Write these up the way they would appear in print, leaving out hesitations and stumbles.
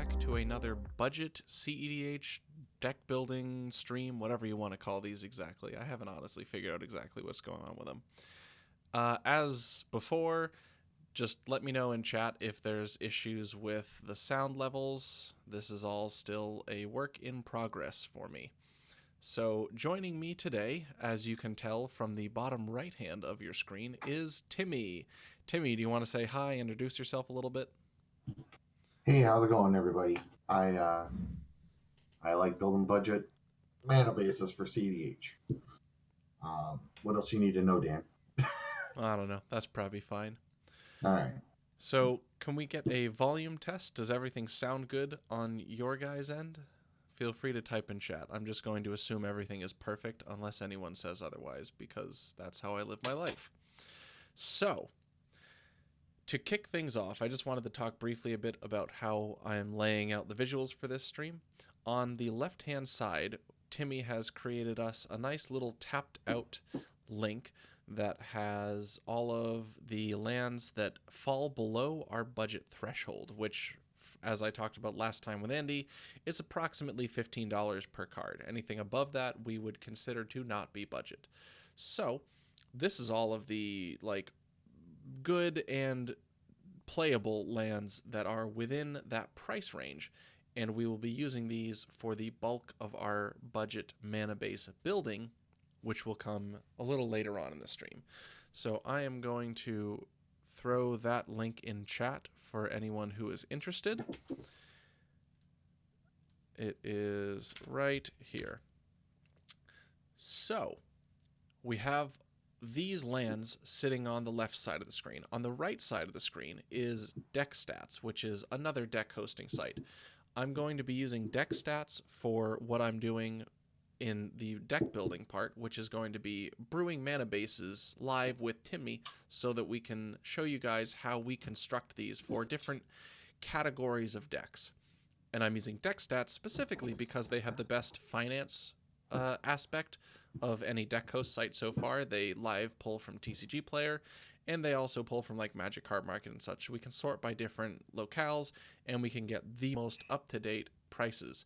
back to another budget cEDH deck building stream, whatever you want to call these exactly. I haven't honestly figured out exactly what's going on with them. As before, just let me know in chat if there's issues with the sound levels. This is all still a work in progress for me. So joining me today, as you can tell from the bottom right hand of your screen, is Timmy. Timmy, do you want to say hi, introduce yourself a little bit? Hey, how's it going, everybody? I like building budget Manabases for cEDH. What else you need to know, Dan? I don't know. That's probably fine. All right. So, can we get a volume test? Does everything sound good on your guys' end? Feel free to type in chat. I'm just going to assume everything is perfect unless anyone says otherwise, because that's how I live my life. So, to kick things off, I just wanted to talk briefly a bit about how I am laying out the visuals for this stream. On the left-hand side, Timmy has created us a nice little tapped out link that has all of the lands that fall below our budget threshold, which, as I talked about last time with Andy, is approximately $15 per card. Anything above that we would consider to not be budget. So this is all of the good and playable lands that are within that price range, and we will be using these for the bulk of our budget mana base building, which will come a little later on in the stream. So I am going to throw that link in chat for anyone who is interested. It is right here. So we have these lands sitting on the left side of the screen. On the right side of the screen is Deck Stats, which is another deck hosting site. I'm going to be using Deck Stats for what I'm doing in the deck building part, which is going to be brewing mana bases live with Timmy so that we can show you guys how we construct these for different categories of decks. And I'm using Deck Stats specifically because they have the best finance aspect of any deck host site so far. They live pull from TCG Player, and they also pull from like Magic Card Market and such. We can sort by different locales, and we can get the most up-to-date prices.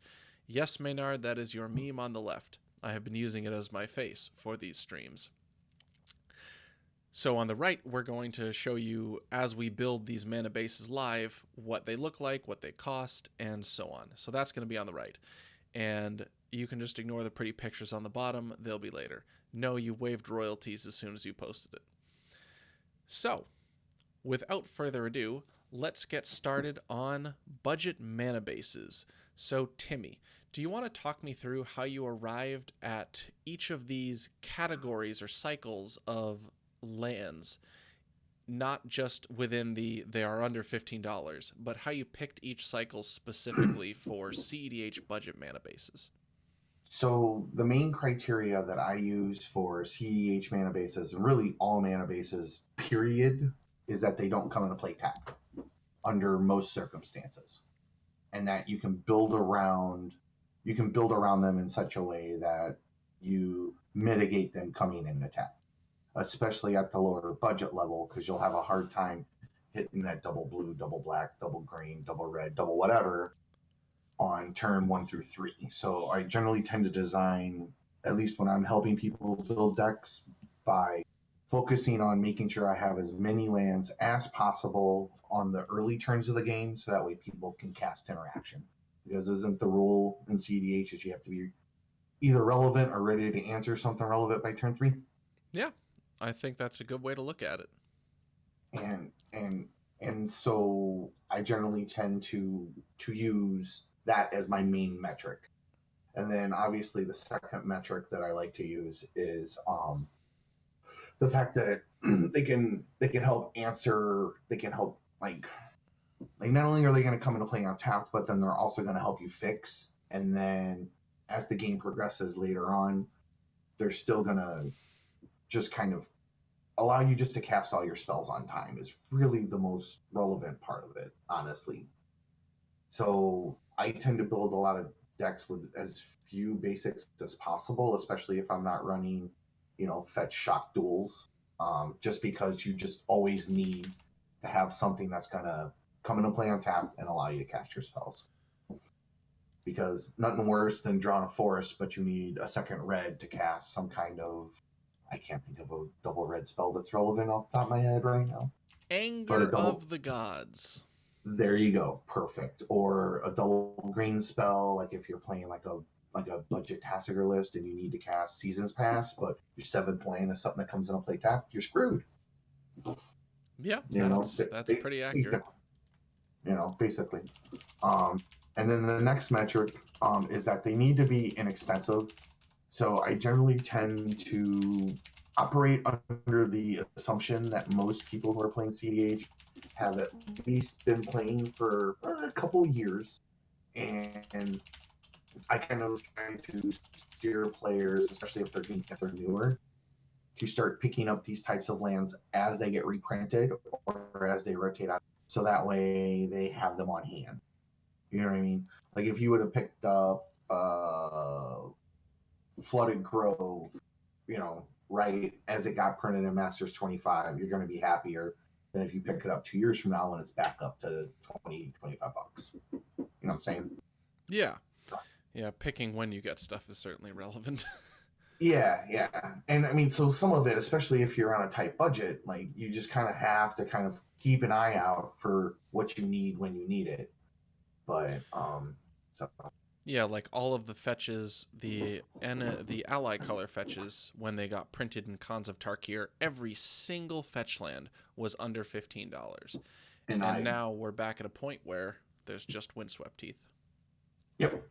Yes, Maynard, that is your meme on the left. I have been using it as my face for these streams. So on the right, we're going to show you, as we build these mana bases live, what they look like, what they cost, and so on. So that's going to be on the right. And you can just ignore the pretty pictures on the bottom. They'll be later. No, you waived royalties as soon as you posted it. So, without further ado, let's get started on budget mana bases. So, Timmy, do you want to talk me through how you arrived at each of these categories or cycles of lands? Not just within they are under $15, but how you picked each cycle specifically for cEDH budget mana bases. So the main criteria that I use for cEDH Manabases, and really all Manabases, period, is that they don't come into play tapped under most circumstances, and that you can build around them in such a way that you mitigate them coming into tap, especially at the lower budget level, because you'll have a hard time hitting that double blue, double black, double green, double red, double whatever on turn 1 through 3. So I generally tend to design, at least when I'm helping people build decks, by focusing on making sure I have as many lands as possible on the early turns of the game, so that way people can cast interaction. Because isn't the rule in cEDH that you have to be either relevant or ready to answer something relevant by turn 3? Yeah, I think that's a good way to look at it. And so I generally tend to use that as my main metric. And then obviously the second metric that I like to use is the fact that they can help answer, they can help like not only are they going to come into play on tap, but then they're also going to help you fix. And then as the game progresses later on, they're still going to just kind of allow you just to cast all your spells on time is really the most relevant part of it, honestly. So I tend to build a lot of decks with as few basics as possible, especially if I'm not running, fetch shock duels, just because you just always need to have something that's going to come into play on tap and allow you to cast your spells. because nothing worse than drawing a forest, but you need a second red to cast some kind of, I can't think of a double red spell that's relevant off the top of my head right now. But a Anger double, of the Gods. there you go, perfect. Or a double green spell, like if you're playing like a budget Tassiger list and you need to cast Seasons Pass, but your seventh land is something that comes in a play tap, you're screwed. Yeah, You know, that's pretty accurate. Basically. And then the next metric is that they need to be inexpensive. So I generally tend to operate under the assumption that most people who are playing cEDH have at least been playing for a couple years, and I kind of try to steer players, especially if they're newer, to start picking up these types of lands as they get reprinted or as they rotate out, so that way they have them on hand. You know what I mean? Like if you would have picked up Flooded Grove, right as it got printed in Masters 25, you're going to be happier than if you pick it up 2 years from now and it's back up to 20, $25. You know what I'm saying? Yeah. Yeah, picking when you get stuff is certainly relevant. Yeah. And I mean, so some of it, especially if you're on a tight budget, like you just kind of have to kind of keep an eye out for what you need when you need it. But, so. Yeah, like all of the fetches, the ally color fetches, when they got printed in Khans of Tarkir, every single fetch land was under $15. And now we're back at a point where there's just Windswept Heath. Yep,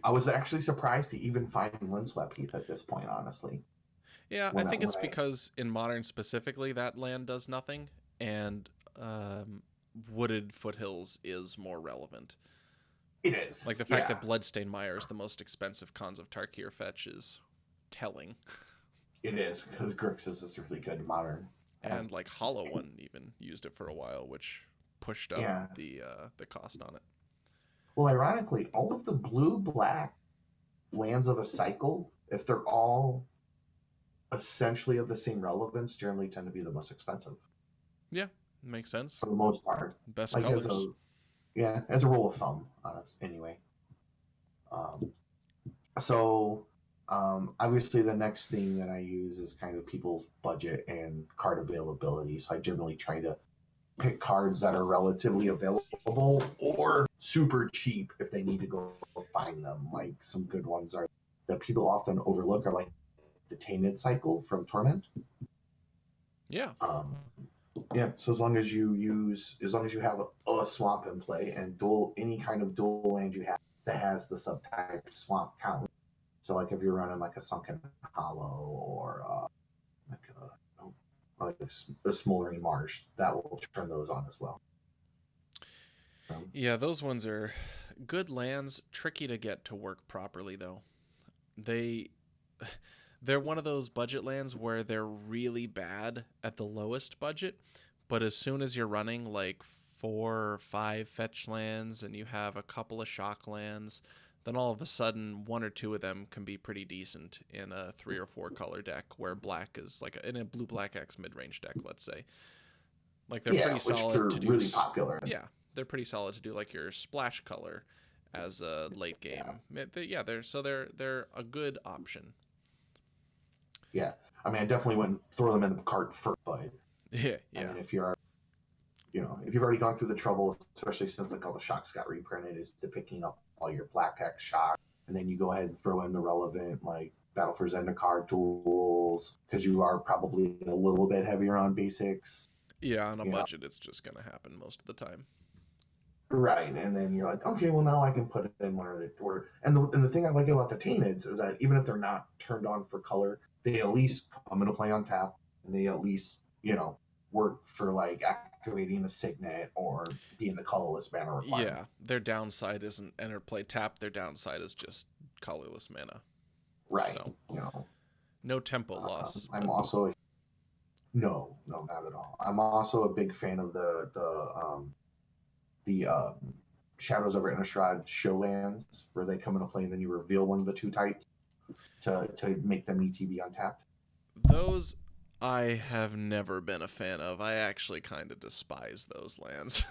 I was actually surprised to even find Windswept Heath at this point, honestly. Yeah, I think it's because in Modern specifically, that land does nothing, and Wooded Foothills is more relevant. It is. Like the fact that Bloodstained Mire is the most expensive Khans of Tarkir fetch is telling. It is, because Grixis is really good in Modern. And like Hollow One even used it for a while, which pushed up the cost on it. Well, ironically, all of the blue-black lands of a cycle, if they're all essentially of the same relevance, generally tend to be the most expensive. Yeah, makes sense. For the most part. Best colors. As a rule of thumb, anyway. Obviously the next thing that I use is kind of people's budget and card availability. So I generally try to pick cards that are relatively available or super cheap if they need to go find them. Like some good ones are that people often overlook are like the Tainted cycle from Torment. Yeah. So as long as you have a swamp in play and any kind of dual land you have that has the subtype swamp count. So like if you're running like a Sunken Hollow or like a Smoldering Marsh, that will turn those on as well. Yeah, those ones are good lands, tricky to get to work properly though. They're one of those budget lands where they're really bad at the lowest budget, but as soon as you're running like 4 or 5 fetch lands and you have a couple of shock lands, then all of a sudden 1 or 2 of them can be pretty decent in a 3 or 4 color deck where black is like in a blue-black X mid-range deck, let's say. Like they're pretty solid to do. Really popular. Yeah, they're pretty solid to do like your splash color as a late game. They're a good option. Yeah, I mean, I definitely wouldn't throw them in the cart first, but yeah. I mean, if you've already gone through the trouble, especially since like all the shocks got reprinted, is to picking up all your black X shock, and then you go ahead and throw in the relevant like Battle for Zendikar tools because you are probably a little bit heavier on basics. Yeah, on a budget, it's just gonna happen most of the time. Right, and then you're like, okay, well now I can put it in one of the order. And the thing I like about the Tainteds is that even if they're not turned on for color, they at least come into play on tap, and they at least work for like activating a Signet or being the colorless mana requirement. Yeah, their downside isn't enter play tap. Their downside is just colorless mana. Right. So, no tempo loss. I'm also no, not at all. I'm also a big fan of the Shadows over Innistrad show lands where they come into play and then you reveal one of the 2 types to make them ETB untapped. Those I have never been a fan of. I actually kind of despise those lands.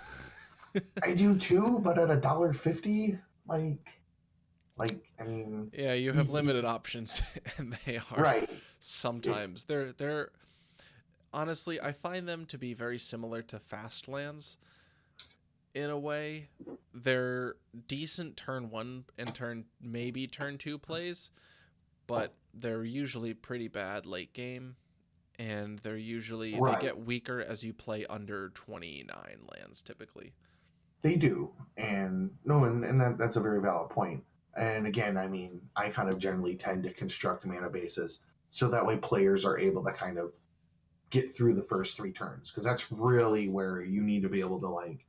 I do too, but at $1.50, like Like, I mean, Yeah, you have limited options, and they are right. sometimes they're honestly, I find them to be very similar to fast lands in a way. They're decent turn 1 and turn 2 plays, but they're usually pretty bad late game, and they Right. get weaker as you play under 29 lands typically. They do. And no, and that's a very valid point. And again, I mean, I kind of generally tend to construct mana bases so that way players are able to kind of get through the first 3 turns because that's really where you need to be able to like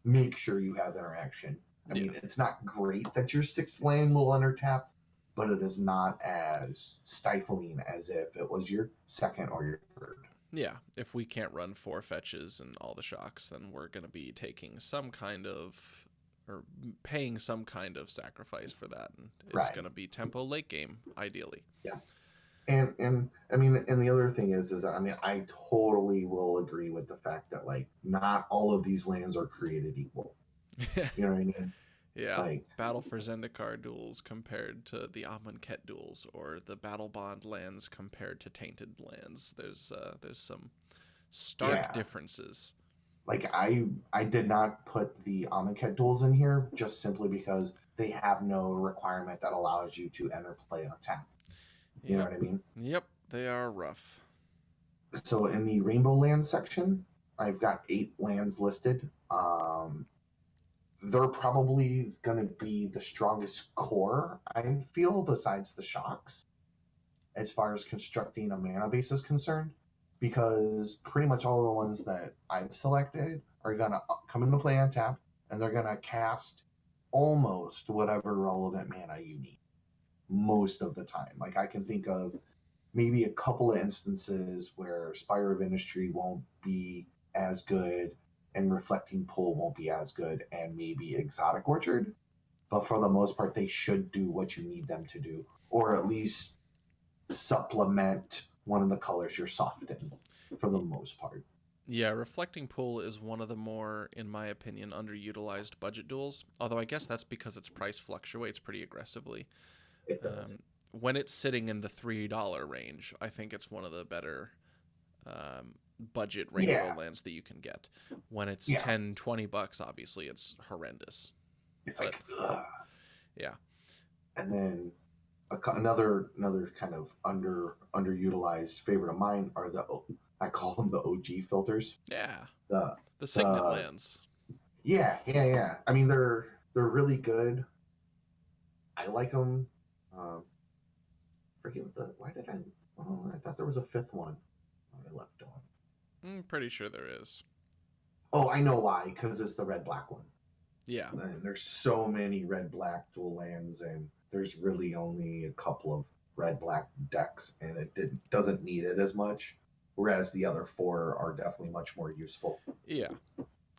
make sure you have interaction. I Yeah. mean, it's not great that your 6th land will undertap, but it is not as stifling as if it was your second or your third. Yeah, if we can't run 4 fetches and all the shocks, then we're going to be taking some kind of, or paying some kind of sacrifice for that, and it's Right. going to be tempo late game, ideally. Yeah. And I mean, and the other thing is that I mean, I totally will agree with the fact that like not all of these lands are created equal. You know what I mean? Yeah, Like, Battle for Zendikar duels compared to the Amonkhet duels, or the Battle Bond lands compared to Tainted lands. There's some stark yeah, differences. like I did not put the Amonkhet duels in here just simply because they have no requirement that allows you to enter play on tap. You know Yep, what I mean? yep, they are rough. So in the Rainbow Land section, I've got 8 lands listed. They're probably going to be the strongest core, I feel, besides the shocks, as far as constructing a mana base is concerned, because pretty much all the ones that I've selected are going to come into play on tap, and they're going to cast almost whatever relevant mana you need most of the time. Like, I can think of maybe a couple of instances where Spire of Industry won't be as good and Reflecting Pool won't be as good, and maybe Exotic Orchard. But for the most part, they should do what you need them to do, or at least supplement one of the colors you're soft in for the most part. Yeah, Reflecting Pool is one of the more, in my opinion, underutilized budget duels. Although I guess that's because its price fluctuates pretty aggressively. It does. Um, when it's sitting in the $3 range, I think it's one of the better budget rainbow Yeah, lands that you can get. When it's yeah. 10, $20, obviously it's horrendous. It's But like, ugh. yeah, And then another kind of underutilized favorite of mine are the I call them the OG filters. yeah, The the Signet the lands. yeah. I mean they're really good. I like them. Um, forget what the why did I? Oh, I thought there was a 5th one. I left off. I'm pretty sure there is. Oh, I know why. Because it's the red black one. Yeah, And there's so many red black dual lands, and there's really only a couple of red black decks, and doesn't need it as much. Whereas the other 4 are definitely much more useful. yeah.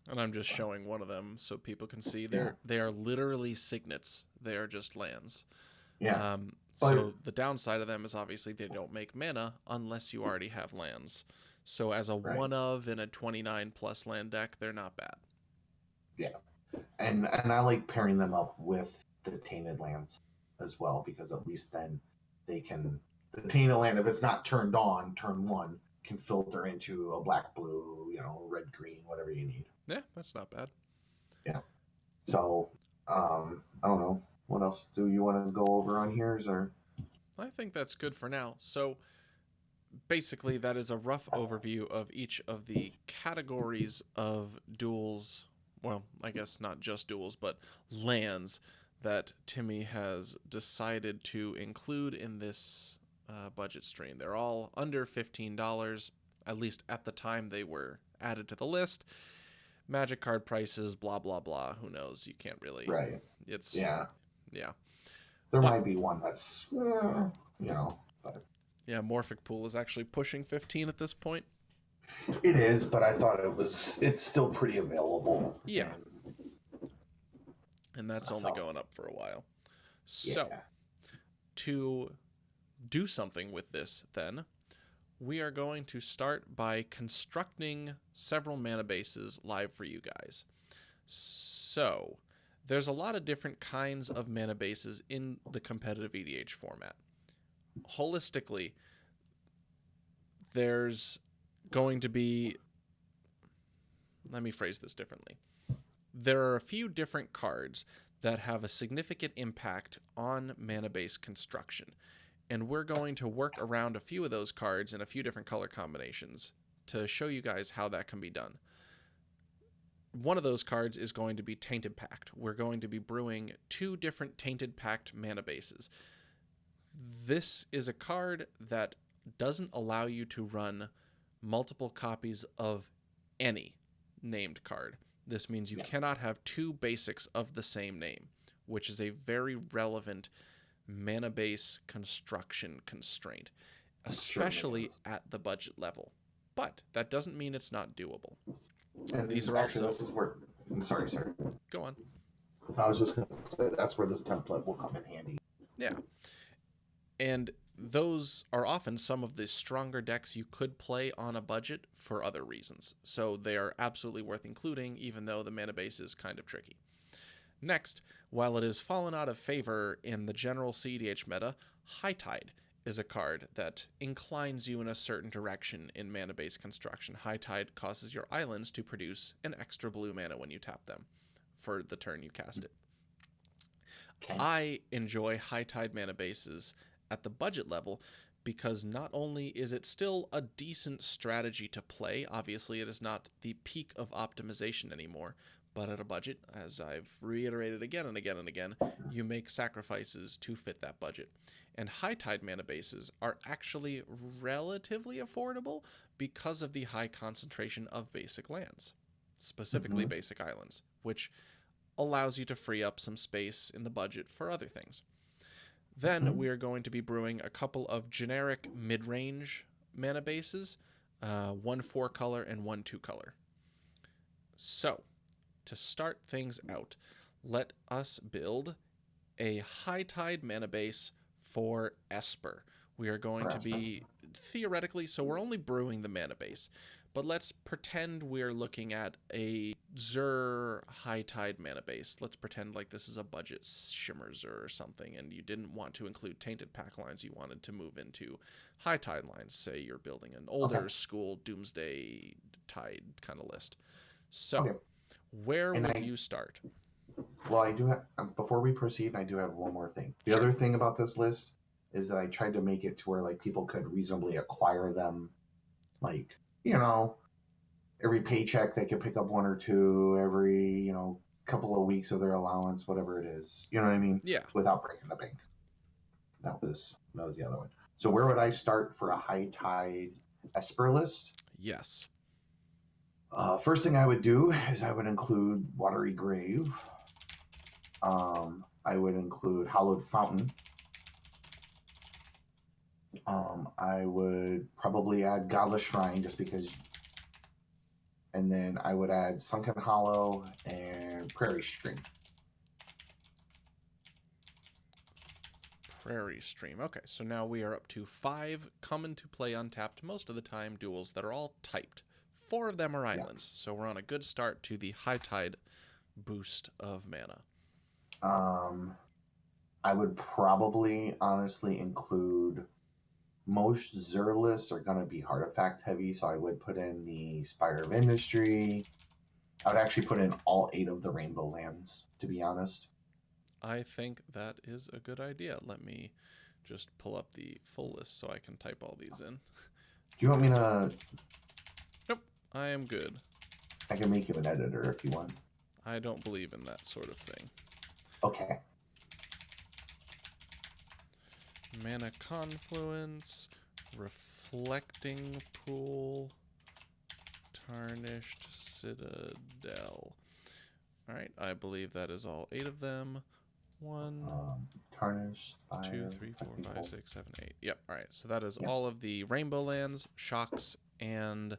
And I'm just showing one of them so people can see Yeah, they are literally signets. They are just lands. yeah. But So the downside of them is obviously they don't make mana unless you already have lands. So as a right, one of in a 29 plus land deck, they're not bad. yeah. And I like pairing them up with the tainted lands as well because at least then they can the tainted land if it's not turned on turn 1 can filter into a black blue red green whatever you need. Yeah, that's not bad. Yeah. So I don't know what else do you want to go over on here or I think that's good for now. So basically, that is a rough overview of each of the categories of duels. Well, I guess not just duels, but lands that Timmy has decided to include in this budget stream. They're all under $15, at least at the time they were added to the list. Magic card prices, blah, blah, blah. Who knows? You can't really. right. It's, Yeah. yeah. There But, might be one that's but yeah, Morphic Pool is actually pushing 15 at this point. it is, but I thought it's still pretty available. Yeah. And that's only So, going up for a while. So, yeah. to do something with this, then, we are going to start by constructing several mana bases live for you guys. So, There's a lot of different kinds of mana bases in the competitive EDH format. Holistically, there's going to be, let me phrase this differently. There are a few different cards that have a significant impact on mana base construction, and we're going to work around a few of those cards in a few different color combinations to show you guys how that can be done. One of those cards is going to be Tainted Pact. We're going to be brewing 2 different Tainted Pact mana bases. This is a card that doesn't allow you to run multiple copies of any named card. This means you cannot have 2 basics of the same name, which is a very relevant mana base construction constraint, especially at the budget level. But that doesn't mean it's not doable. And these are actually, also... this is where... I'm sorry, sir. Go on. I was just going to say that's where this template will come in handy. Yeah. And those are often some of the stronger decks you could play on a budget for other reasons. So they are absolutely worth including, even though the mana base is kind of tricky. Next, while it has fallen out of favor in the general cEDH meta, High Tide is a card that inclines you in a certain direction in mana base construction. High Tide causes your islands to produce an extra blue mana when you tap them for the turn you cast it. Okay. I enjoy High Tide mana bases at the budget level because not only is it still a decent strategy to play, obviously it is not the peak of optimization anymore, but at a budget, as I've reiterated again and again and again, you make sacrifices to fit that budget. And High Tide mana bases are actually relatively affordable because of the high concentration of basic lands, specifically basic islands, which allows you to free up some space in the budget for other things. Then we are going to be brewing a couple of generic mid-range mana bases, 1 4-color and 1 2-color. So, to start things out, let us build a High Tide mana base for Esper. We are going to be, theoretically, so we're only brewing the mana base, but let's pretend we're looking at a Xur High Tide mana base. Let's pretend like this is a budget Shimmer Xur or something, and you didn't want to include Tainted Pact lines. You wanted to move into High Tide lines. Say you're building an older school Doomsday Tide kind of list. So, where would you start? Well, I do have, before we proceed, I do have one more thing. The other thing about this list is that I tried to make it to where like people could reasonably acquire them, like, you know, every paycheck they could pick up 1 or 2 every, you know, couple of weeks of their allowance, whatever it is. You know what I mean? Yeah. Without breaking the bank. That was the other one. So where would I start for a High Tide Esper list? Yes. First thing I would do is I would include Watery Grave. I would include Hallowed Fountain. I would probably add Godless Shrine just because. And then I would add Sunken Hollow and Prairie Stream. Prairie Stream. Okay, so now we are up to 5 come into play untapped most of the time duels that are all typed. 4 of them are islands, so we're on a good start to the High Tide boost of mana. I would probably honestly include, most Xur lists are going to be artifact heavy, so I would put in the Spire of Industry. I would actually put in all 8 of the Rainbow lands, to be honest. I think that is a good idea. Let me just pull up the full list so I can type all these in. Do you want me to... Nope, I am good. I can make you an editor if you want. I don't believe in that sort of thing. Okay. Mana Confluence, Reflecting Pool, Tarnished Citadel. Alright, I believe that is all 8 of them. 1, Tarnished, 2, 3, 4, 5, 6, 7, 8. Yep, alright, so that is all of the Rainbow lands, Shocks, and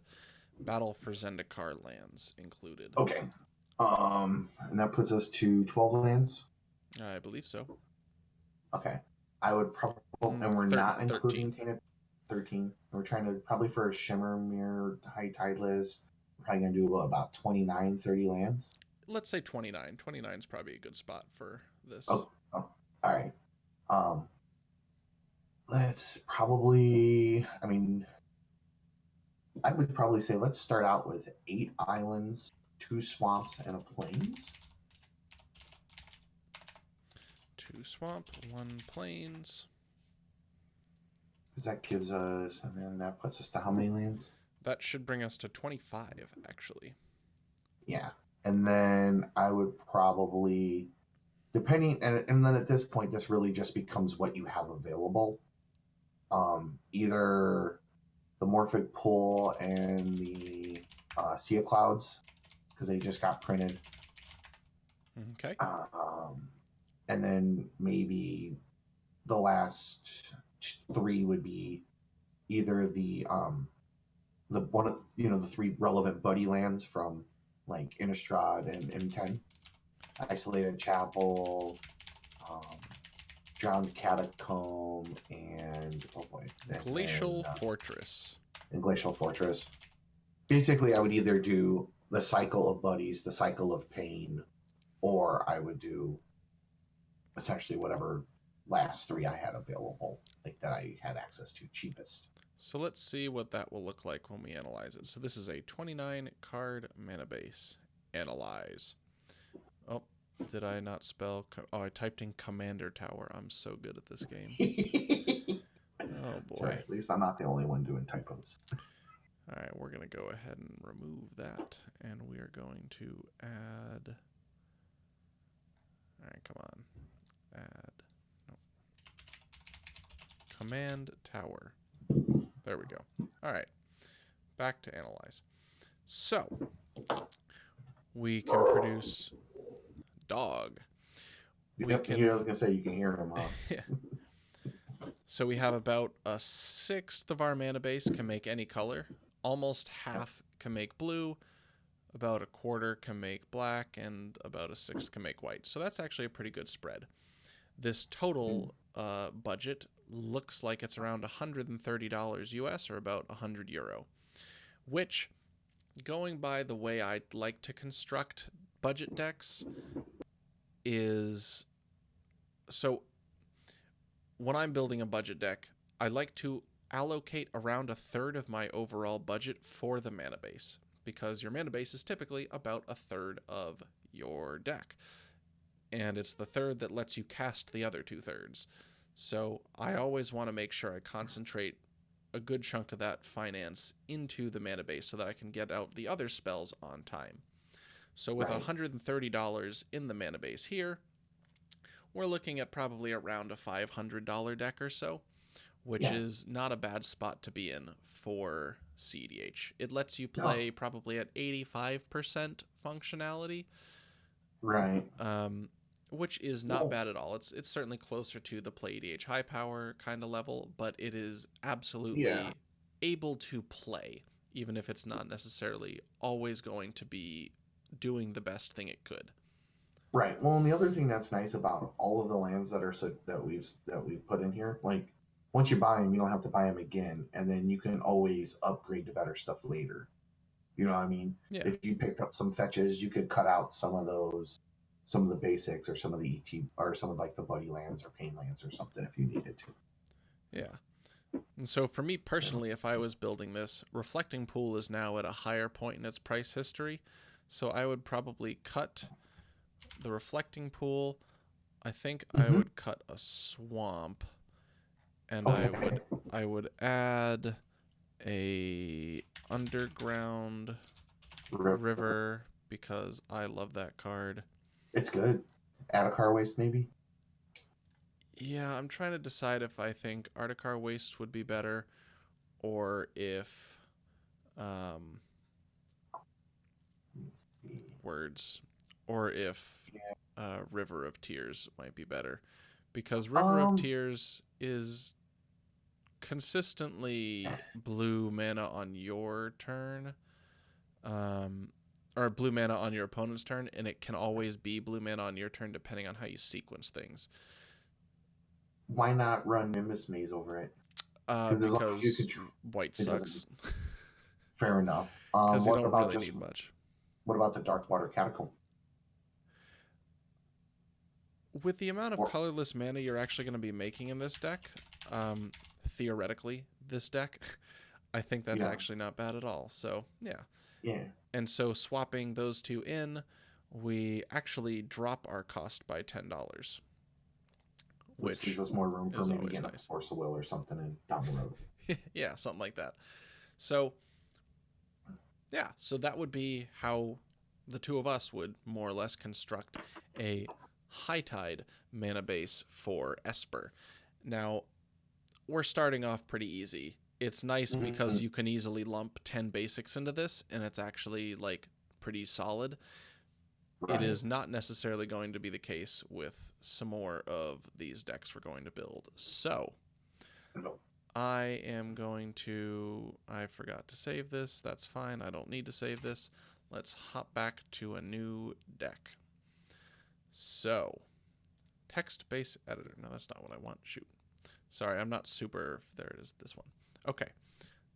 Battle for Zendikar lands included. Okay. And that puts us to 12 lands? I believe so. Okay. I would probably, and we're not including Tainted 13. We're trying to, probably for a Shimmer Mirror High Tide list, we're probably going to do about 29, 30 lands. let's say 29. 29 is probably a good spot for this. Oh, all right. Let's probably. I mean, I would probably say let's start out with 8 islands, 2 swamps, and a plains. 2 swamp, 1 plains. Because that gives us, and then that puts us to how many lands? That should bring us to 25, actually. Yeah. And then I would probably, depending, and then at this point, this really just becomes what you have available. Either the Morphic Pool and the Sea of Clouds, because they just got printed. Okay. And then maybe the last 3 would be either the one of the 3 relevant buddy lands from like Innistrad and M10, Isolated Chapel, Drowned Catacomb, and Glacial Fortress. And Glacial Fortress. Basically, I would either do the Cycle of Buddies, the Cycle of Pain, or I would do essentially whatever last 3 I had available, like that I had access to cheapest. So let's see what that will look like when we analyze it. So this is a 29 card mana base. Analyze. Oh, did I not spell? Oh, I typed in Commander Tower. I'm so good at this game. Oh boy. Sorry, at least I'm not the only one doing typos. All right, we're going to go ahead and remove that, and we are going to add. All right, come on. Add. No. Command Tower. There we go. All right, back to analyze. So we can produce dog. Yep, I was gonna say you can hear him. Yeah. So we have about a 1/6 of our mana base can make any color. Almost half can make blue. About a 1/4 can make black, and about a 1/6 can make white. So that's actually a pretty good spread. This total budget looks like it's around $130 US, or about €100, which, going by the way I'd like to construct budget decks, is so when I'm building a budget deck, I like to allocate around 1/3 of my overall budget for the mana base, because your mana base is typically about 1/3 of your deck, and it's the 1/3 that lets you cast the other 2/3. So I always want to make sure I concentrate a good chunk of that finance into the mana base so that I can get out the other spells on time. So with $130 in the mana base here, we're looking at probably around a $500 deck or so, which is not a bad spot to be in for cEDH. It lets you play probably at 85% functionality. Right. Which is not bad at all. It's certainly closer to the play EDH high power kind of level, but it is absolutely able to play, even if it's not necessarily always going to be doing the best thing it could. Right. Well, and the other thing that's nice about all of the lands that we've put in here, like once you buy them, you don't have to buy them again, and then you can always upgrade to better stuff later. You know what I mean? Yeah. If you picked up some fetches, you could cut out some of the basics, or some of the ET, or some of like the buddy lands or pain lands or something if you needed to. Yeah. And so for me personally, if I was building this, Reflecting Pool is now at a higher point in its price history. So I would probably cut the Reflecting Pool. I think I would cut a swamp, and I would add a underground river, because I love that card. It's good. Adakar Waste, maybe? Yeah, I'm trying to decide if I think Articar Waste would be better, or if words, or if River of Tears might be better, because River of Tears is consistently blue mana on your turn, or blue mana on your opponent's turn, and it can always be blue mana on your turn depending on how you sequence things. Why not run Nimbus Maze over it? Because white sucks. Fair enough. Because you don't really need much. What about the Darkwater Catacomb? With the amount of Or, colorless mana you're actually going to be making in this deck, theoretically, this deck, I think that's yeah, actually not bad at all. So, yeah. yeah. And so swapping those two in, we actually drop our cost by $10, Which gives which us more room for is maybe always getting a nice. Force of Will or something down the road. Yeah, something like that. So, yeah, so that would be how the two of us would more or less construct a high tide mana base for Esper. Now, we're starting off pretty easy. It's nice because you can easily lump 10 basics into this, and it's actually like pretty solid. It Right. is not necessarily going to be the case with some more of these decks we're going to build. So, No. I am going to... I forgot to save this. That's fine. I don't need to save this. Let's hop back to a new deck. So, text-based editor. No, that's not what I want. Shoot. Sorry, I'm not super... There it is, this one. Okay.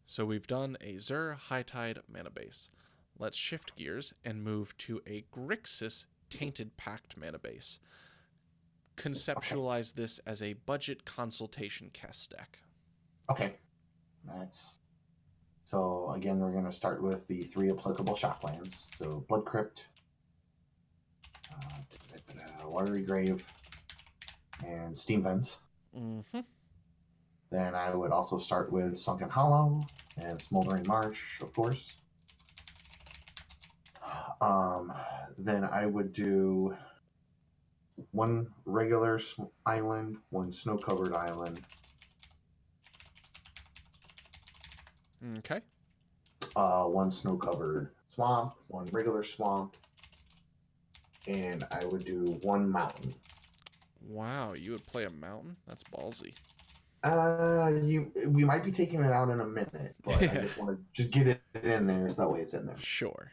So we've done a Zur High Tide mana base. Let's shift gears and move to a Grixis Tainted Pact mana base. Conceptualize this as a budget consultation Kess deck. Okay. So again, we're going to start with the 3 applicable shocklands. So Blood Crypt, Watery Grave, and Steam Vents. Mm-hmm. Then I would also start with Sunken Hollow and Smoldering Marsh, of course. Then I would do 1 regular island, 1 snow-covered island. Okay. 1 snow-covered swamp, 1 regular swamp, and I would do 1 mountain. Wow, you would play a mountain? That's ballsy. We might be taking it out in a minute, but I just want to just get it in there so that way it's in there. Sure.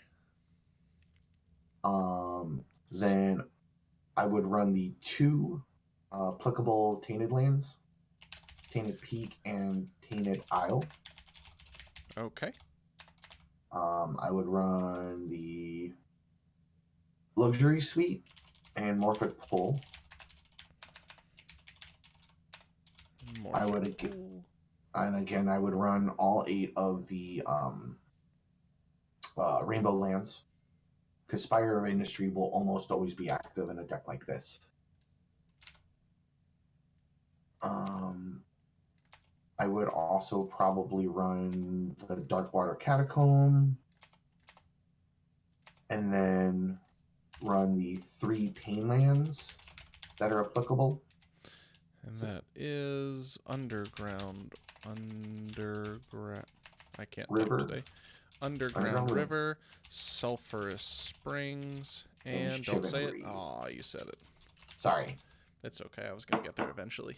Then I would run the 2 applicable Tainted lands, Tainted Peak and Tainted Isle. Okay. I would run the Luxury Suite and Morphic Pull. And again, I would run all 8 of the Rainbow lands, because Spire of Industry will almost always be active in a deck like this. I would also probably run the Darkwater Catacomb, and then run the 3 Pain lands that are applicable. And that is Underground. I can't River. talk today. Underground River, Sulphurous Springs, and don't say it. Aw, you said it. Sorry. That's okay. I was going to get there eventually.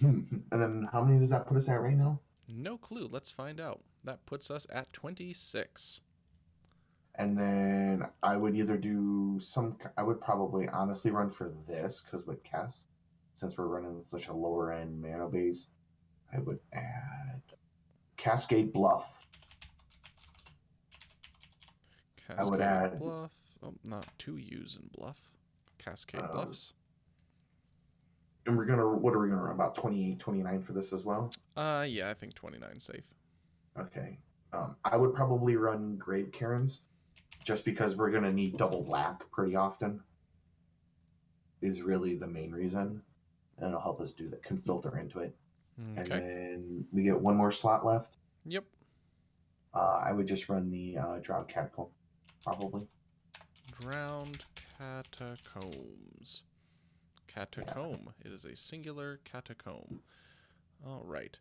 And then how many does that put us at right now? No clue. Let's find out. That puts us at 26. And then I would either do I would probably honestly run for this, because with Kess, since we're running such a lower end mana base, I would add Cascade Bluff. Cascade I would add Bluff. Oh, not 2 U's in Bluff. Cascade Bluffs. And what are we gonna run, about 28, 29 for this as well? Yeah, I think 29 safe. Okay. I would probably run Grave Karens, just because we're gonna need double black pretty often. Is really the main reason, and it'll help us do that. Can filter into it. Okay. And then we get 1 more slot left. Yep. I would just run the Drowned Catacomb, probably. Drowned Catacombs. Catacomb. Yeah. It is a singular catacomb. All right.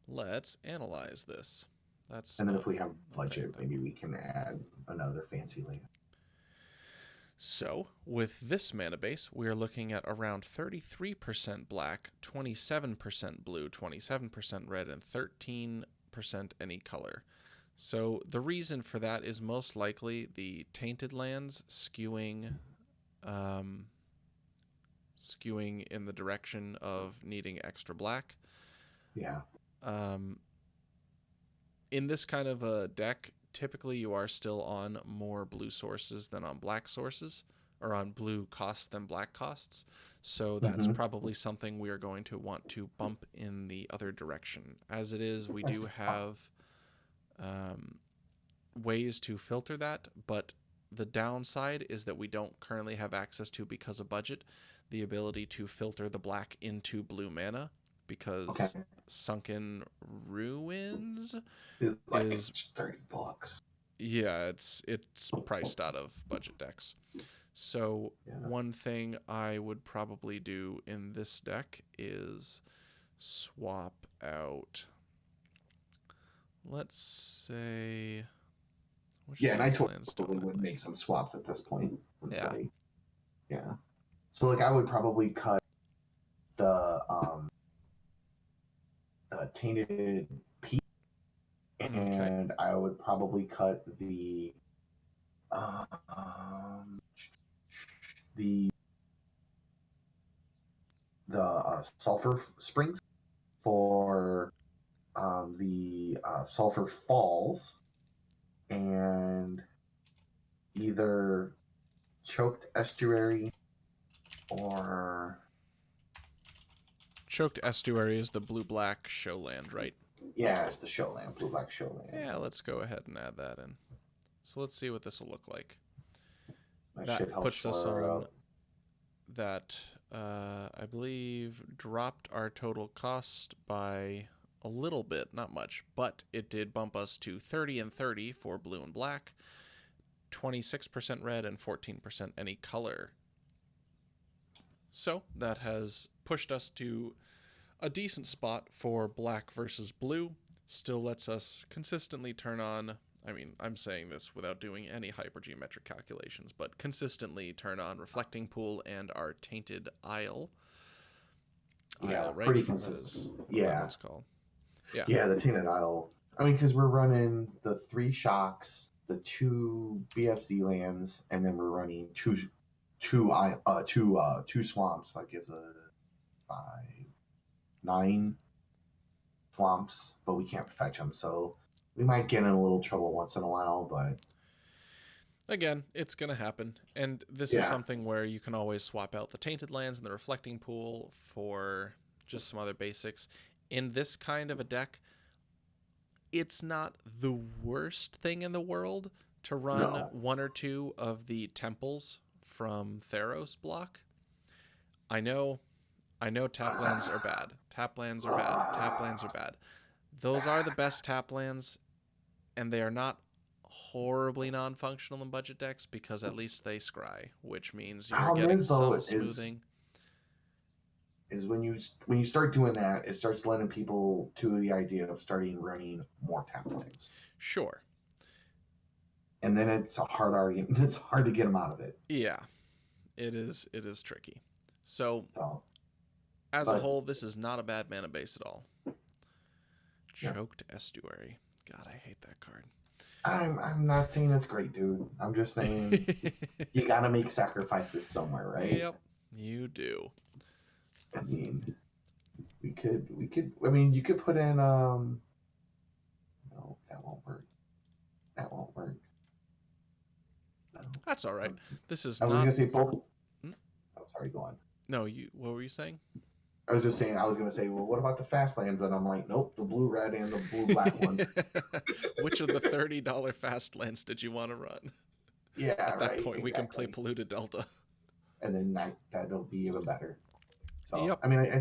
Let's analyze this. And then if we have budget, maybe we can add another fancy land. So, with this mana base, we are looking at around 33% black, 27% blue, 27% red, and 13% any color. So, the reason for that is most likely the tainted lands skewing in the direction of needing extra black. Yeah. In this kind of a deck, typically you are still on more blue sources than on black sources, or on blue costs than black costs. So that's Mm-hmm. probably something we are going to want to bump in the other direction. As it is, we do have ways to filter that, but the downside is that we don't currently have access to, because of budget, the ability to filter the black into blue mana, because Sunken Ruins It's like is $30. yeah, it's priced out of budget decks. So one thing I would probably do in this deck is swap out, let's say, and I totally would make some swaps at this point. Say, so like I would probably cut the Tainted Pact, and I would probably cut the Sulfur Springs for the Sulfur Falls, and either Choked Estuary or... Choked Estuary is the blue-black show land, right? Yeah, it's the show land, blue-black show land. Yeah, let's go ahead and add that in. So let's see what this will look like. That puts us on that, I believe, dropped our total cost by a little bit, not much, but it did bump us to 30 and 30 for blue and black, 26% red, and 14% any color. So that has pushed us to a decent spot for black versus blue. Still lets us consistently turn on, I mean, I'm saying this without doing any hypergeometric calculations, but consistently turn on Reflecting Pool and our Tainted Isle. Yeah, right? pretty consistent. That one's called. Yeah, the Tainted Isle. I mean, because we're running the 3 shocks, the 2 BFZ lands, and then we're running two swamps. That gives a 9 swamps, but we can't fetch them, so we might get in a little trouble once in a while. But again, it's gonna happen, and this is something where you can always swap out the Tainted lands and the Reflecting Pool for just some other basics. In this kind of a deck, it's not the worst thing in the world to run 1 or 2 of the temples from Theros block. I know tap lands are bad. Tap lands are bad. Those are the best tap lands, and they are not horribly non-functional in budget decks because at least they scry, which means you're getting some smoothing. Is when you start doing that, it starts lending people to the idea of starting running more tap lands. Sure. And then it's a hard argument. It's hard to get them out of it. Yeah, it is tricky. So as a whole, this is not a bad mana base at all. Choked Estuary. God, I hate that card. I'm not saying it's great, dude. I'm just saying you gotta make sacrifices somewhere, right? Yep, you do. I mean, we could. I mean, you could put in. No, that won't work. No. That's all right. This is. I was gonna say both. Hmm? Oh, sorry. Go on. No, you. What were you saying? I was just saying. I was gonna say, well, what about the fast lands? And I'm like, nope, the blue red and the blue black one. Which of the $30 fast lands did you want to run? Yeah. At that point, we can play Polluted Delta. And then that'll be even better. So, yep. I mean, I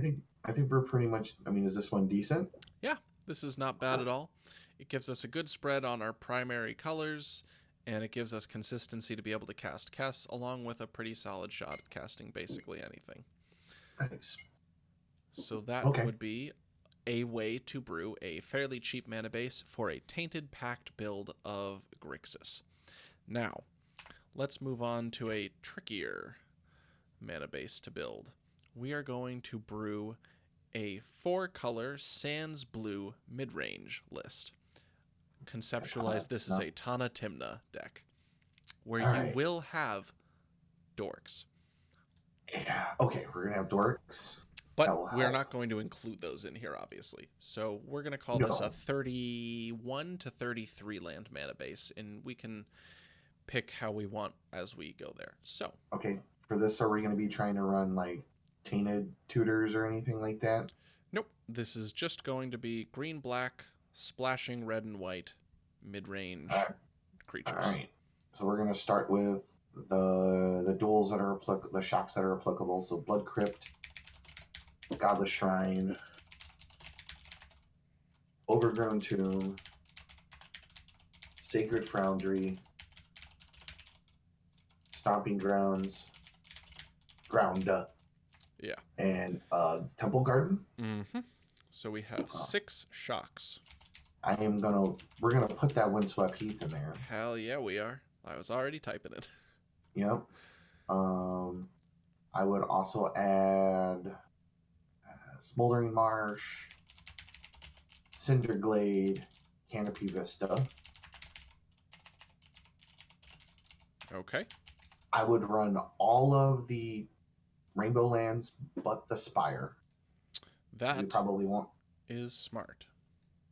think we're pretty much. I mean, is this one decent? Yeah, this is not bad at all. It gives us a good spread on our primary colors, and it gives us consistency to be able to cast Kess, along with a pretty solid shot at casting basically anything. Nice. So that would be a way to brew a fairly cheap mana base for a Tainted Pact build of Grixis. Now, let's move on to a trickier mana base to build. We are going to brew a 4-color Sans Blue mid-range list. Conceptualize this as a Tana Timna deck, where you will have dorks. Yeah, okay, we're going to have dorks. But we're not going to include those in here, obviously. So we're going to call this a 31 to 33 land mana base, and we can pick how we want as we go there. So, Okay, for this, are we going to be trying to run like tainted tutors or anything like that? nope. This is just going to be green, black, splashing red and white, mid-range All creatures. right. So we're going to start with the duels that are the shocks that are applicable. So Blood Crypt, Godless Shrine, Overgrown Tomb, Sacred Foundry, Stomping Grounds, Grounda, Yeah. and Temple Garden. Mm-hmm. So we have 6 shocks. We're gonna put that Windswept Heath in there. Hell yeah, we are. I was already typing it. Yep. I would also add Smoldering Marsh, Cinderglade, Canopy Vista. Okay. I would run all of the Rainbow Lands but the Spire. That we probably won't is smart.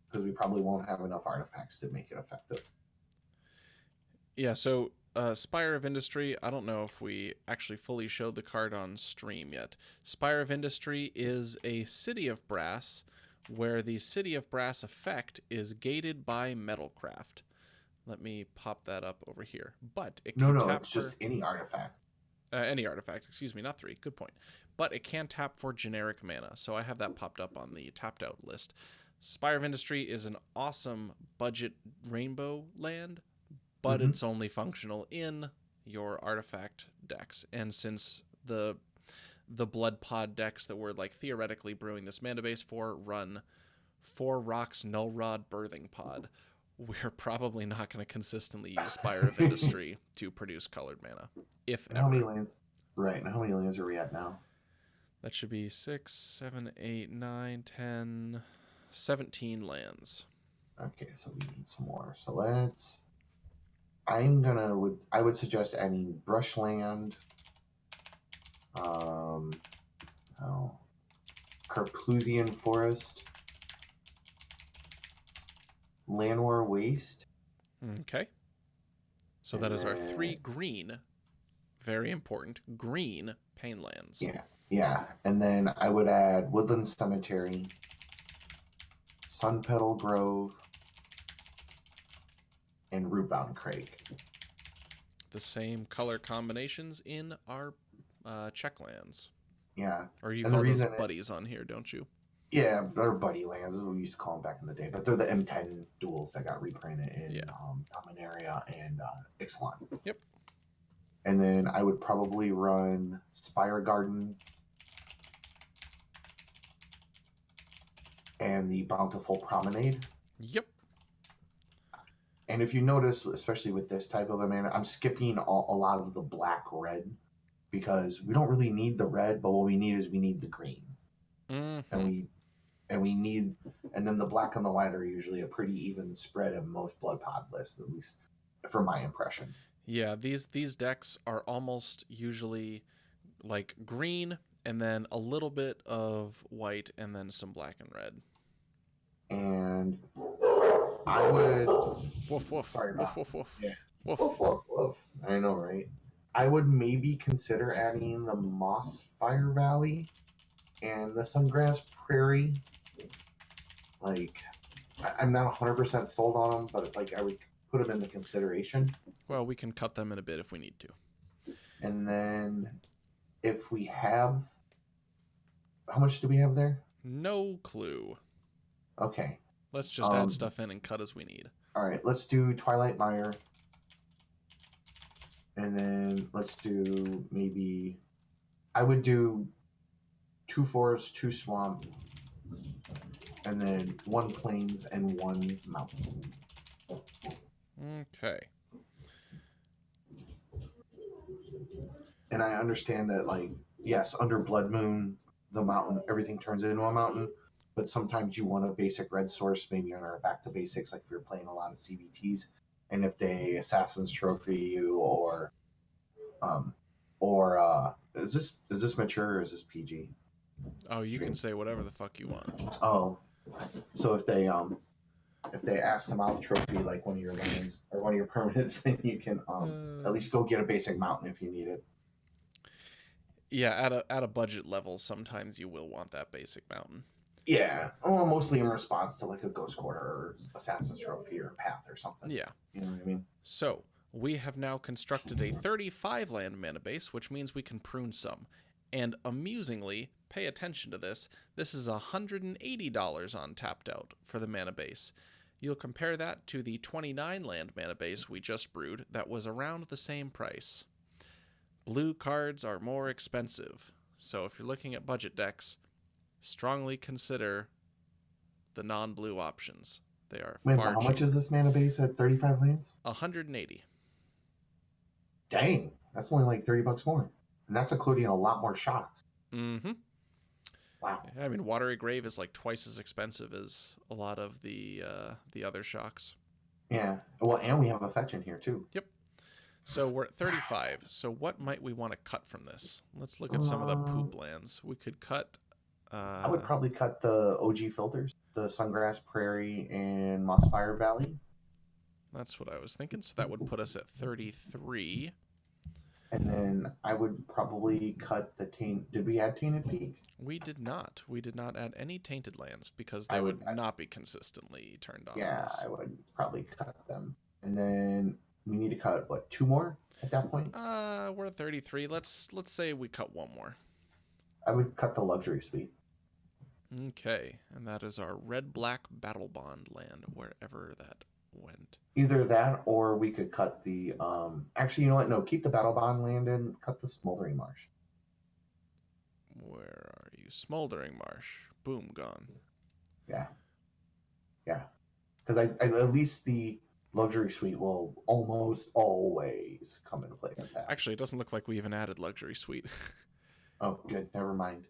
Because we probably won't have enough artifacts to make it effective. Yeah, so Spire of Industry, I don't know if we actually fully showed the card on stream yet. Spire of Industry is a City of Brass where the City of Brass effect is gated by Metalcraft. Let me pop that up over here. But it can tap it's just any artifact. Any artifact, excuse me, not 3. Good point. But it can tap for generic mana, so I have that popped up on the tapped out list. Spire of Industry is an awesome budget rainbow land, but it's only functional in your artifact decks. And since the blood pod decks that we're like theoretically brewing this mana base for run 4 rocks null rod birthing pod, we're probably not going to consistently use Spire of Industry to produce colored mana, if ever. How many lands? Right, and how many lands are we at now? That should be 6, 7, 8, 9, 10, 17 lands. Okay, so we need some more. So let's. I would suggest adding Brushland, Carplusian Forest, Llanowar Waste. Okay. So that is our 3 green, very important, green pain lands. Yeah. And then I would add Woodland Cemetery, Sun Petal Grove, and Rootbound Crag. The same color combinations in our check lands. Yeah. Or you call those buddies on here, don't you? Yeah, they're buddy lands, as we used to call them back in the day. But they're the M10 duels that got reprinted in Dominaria and Ixalan. Yep. And then I would probably run Spire Garden and the Bountiful Promenade. Yep. And if you notice, especially with this type of a mana, I'm skipping a lot of the black-red because we don't really need the red, but what we need the green. Mm-hmm. And then the black and the white are usually a pretty even spread of most blood pod lists, at least from my impression. Yeah, these decks are almost usually like green and then a little bit of white and then some black and red. And I would woof woof. Sorry, woof woof woof. Yeah. Woof. Woof woof woof. I know, right? I would maybe consider adding the Mossfire Valley and the Sungrass Prairie. Like, I'm not 100% sold on them, but like I would put them in the consideration. Well, we can cut them in a bit if we need to. And then if we have... How much do we have there? No clue. Okay. Let's just add stuff in and cut as we need. All right, let's do Twilight Mire. And then let's do maybe... I would do 2 forests, 2 swamp, and then 1 plains and 1 mountain. Okay. And I understand that, like, yes, under Blood Moon, the mountain, everything turns into a mountain, but sometimes you want a basic red source, maybe on our back to basics, like if you're playing a lot of CBTs, and if they Assassin's Trophy you, or is this mature or is this PG? Oh, you can say whatever the fuck you want. Oh, so if they if they ask the mouth trophy like one of your lands or one of your permanents, then you can at least go get a basic mountain if you need it. Yeah, at a budget level, sometimes you will want that basic mountain. Yeah, well, mostly in response to like a Ghost Quarter or Assassin's Trophy or Path or something. Yeah. You know what I mean? So, we have now constructed a 35 land mana base, which means we can prune some. And amusingly, pay attention to this, this is $180 on tapped out for the mana base. You'll compare that to the 29 land mana base we just brewed that was around the same price. Blue cards are more expensive, so if you're looking at budget decks, strongly consider the non-blue options. They are Wait, far how cheaper. much is this mana base at 35 lands? 180. Dang, that's only like $30 more, and that's including a lot more shocks. Mm-hmm. Wow. I mean, Watery Grave is like twice as expensive as a lot of the other shocks. Yeah. Well, and we have a fetch in here too. Yep. So we're at 35. So what might we want to cut from this? Let's look at some of the poop lands. We could cut... I would probably cut the OG filters, the Sungrass Prairie and Mossfire Valley. That's what I was thinking. So that would put us at 33. And then I would probably cut the Tainted... Did we add Tainted Peak? We did not. We did not add any tainted lands because they would not be consistently turned on. Yeah, I would probably cut them. And then we need to cut, what, 2 more at that point? We're at 33. Let's say we cut 1 more. I would cut the Luxury Suite. Okay, and that is our red-black battle bond land, wherever that went. Either that, or we could cut the... Actually, you know what? No, keep the battle bond land and cut the Smoldering Marsh. Where are you? Smoldering Marsh. Boom, gone. Yeah. Yeah. Because at least the Luxury Suite will almost always come into play in that. Actually, it doesn't look like we even added Luxury Suite. Oh, good. Never mind.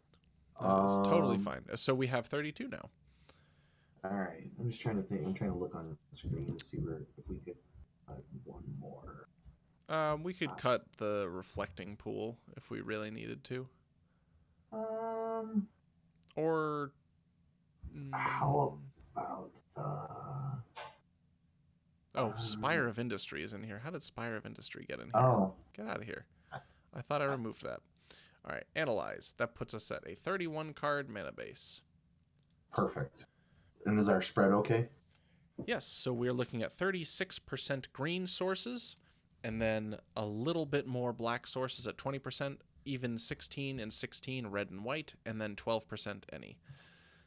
That's totally fine. So we have 32 now. All right. I'm just trying to think. I'm trying to look on the screen to see if we could cut 1 more. We could cut the reflecting pool if we really needed to. Or how about the... Oh, Spire of Industry is in here. How did Spire of Industry get in here? Oh. Get out of here. I thought I removed that. All right, analyze. That puts us at a 31 card mana base. Perfect. And is our spread okay? Yes, so we're looking at 36% green sources, and then a little bit more black sources at 20%, even 16 and 16 red and white, and then 12% any.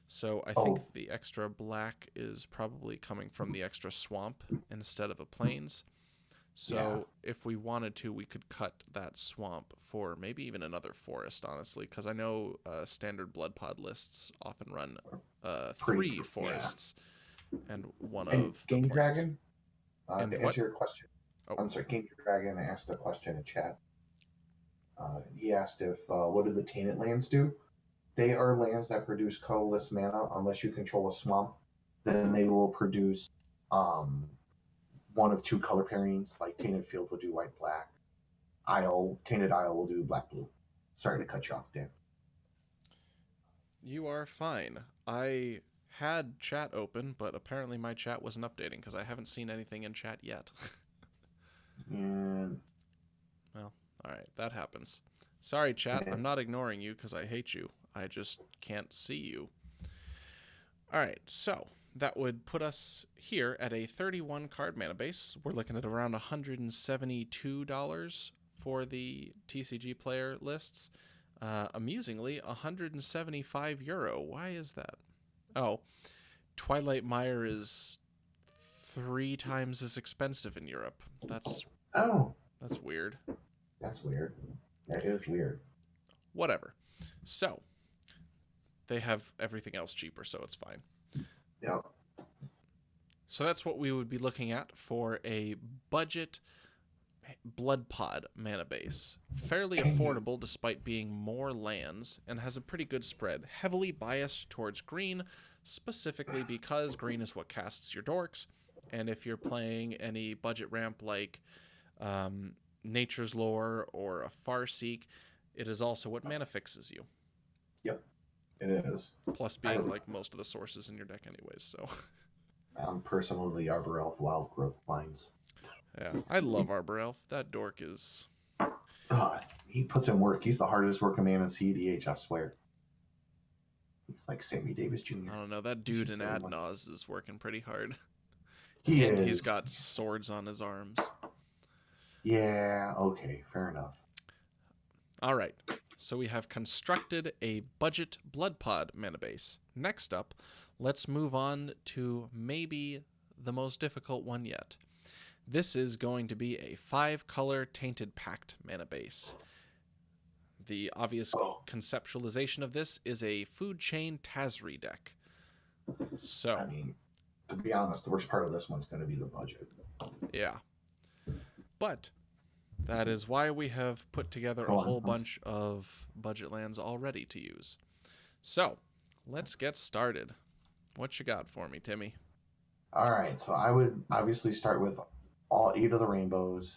So I think the extra black is probably coming from the extra swamp instead of a plains. So if we wanted to, we could cut that swamp for maybe even another forest, honestly, because I know standard blood pod lists often run 3 forests and one of Game the Dragon. And to answer your question, I'm sorry. Game Dragon asked a question in chat. He asked if what do the Tainted lands do? They are lands that produce colorless mana unless you control a swamp. Then they will produce one of 2 color pairings, like Tainted Field will do white-black. Tainted Isle will do black-blue. Sorry to cut you off, Dan. You are fine. I had chat open, but apparently my chat wasn't updating because I haven't seen anything in chat yet. And... Well, all right, that happens. Sorry, chat. I'm not ignoring you because I hate you. I just can't see you. All right, so that would put us here at a 31 card mana base. We're looking at around $172 for the TCG player lists. Amusingly, €175. Why is that? Oh, Twilight Mire is 3 times as expensive in Europe. That's weird. That's weird. That is weird. Whatever. So, they have everything else cheaper, so it's fine. Yeah. So that's what we would be looking at for a budget blood pod mana base. Fairly affordable despite being more lands, and has a pretty good spread. Heavily biased towards green, specifically because green is what casts your dorks, and if you're playing any budget ramp like Nature's Lore or a Farseek, it is also what mana fixes you. Yep, it is. Plus being like most of the sources in your deck anyways, so... I'm personally Arbor Elf Wild Growth Lines. Yeah, I love Arbor Elf. That dork is... He puts in work. He's the hardest working man in cEDH, I swear. He's like Sammy Davis Jr. I don't know, that dude in Adnaz is working pretty hard. He And is. he's got swords on his arms. Yeah, okay, fair enough. All right, so we have constructed a budget blood pod mana base. Next up, let's move on to maybe the most difficult one yet. This is going to be a 5-color Tainted Pact mana base. The obvious conceptualization of this is a food chain Tazri deck. So, I mean, to be honest, the worst part of this one's going to be the budget. Yeah. But that is why we have put together a whole bunch of budget lands already to use. So, let's get started. What you got for me, Timmy? All right, so I would obviously start with all 8 of the rainbows.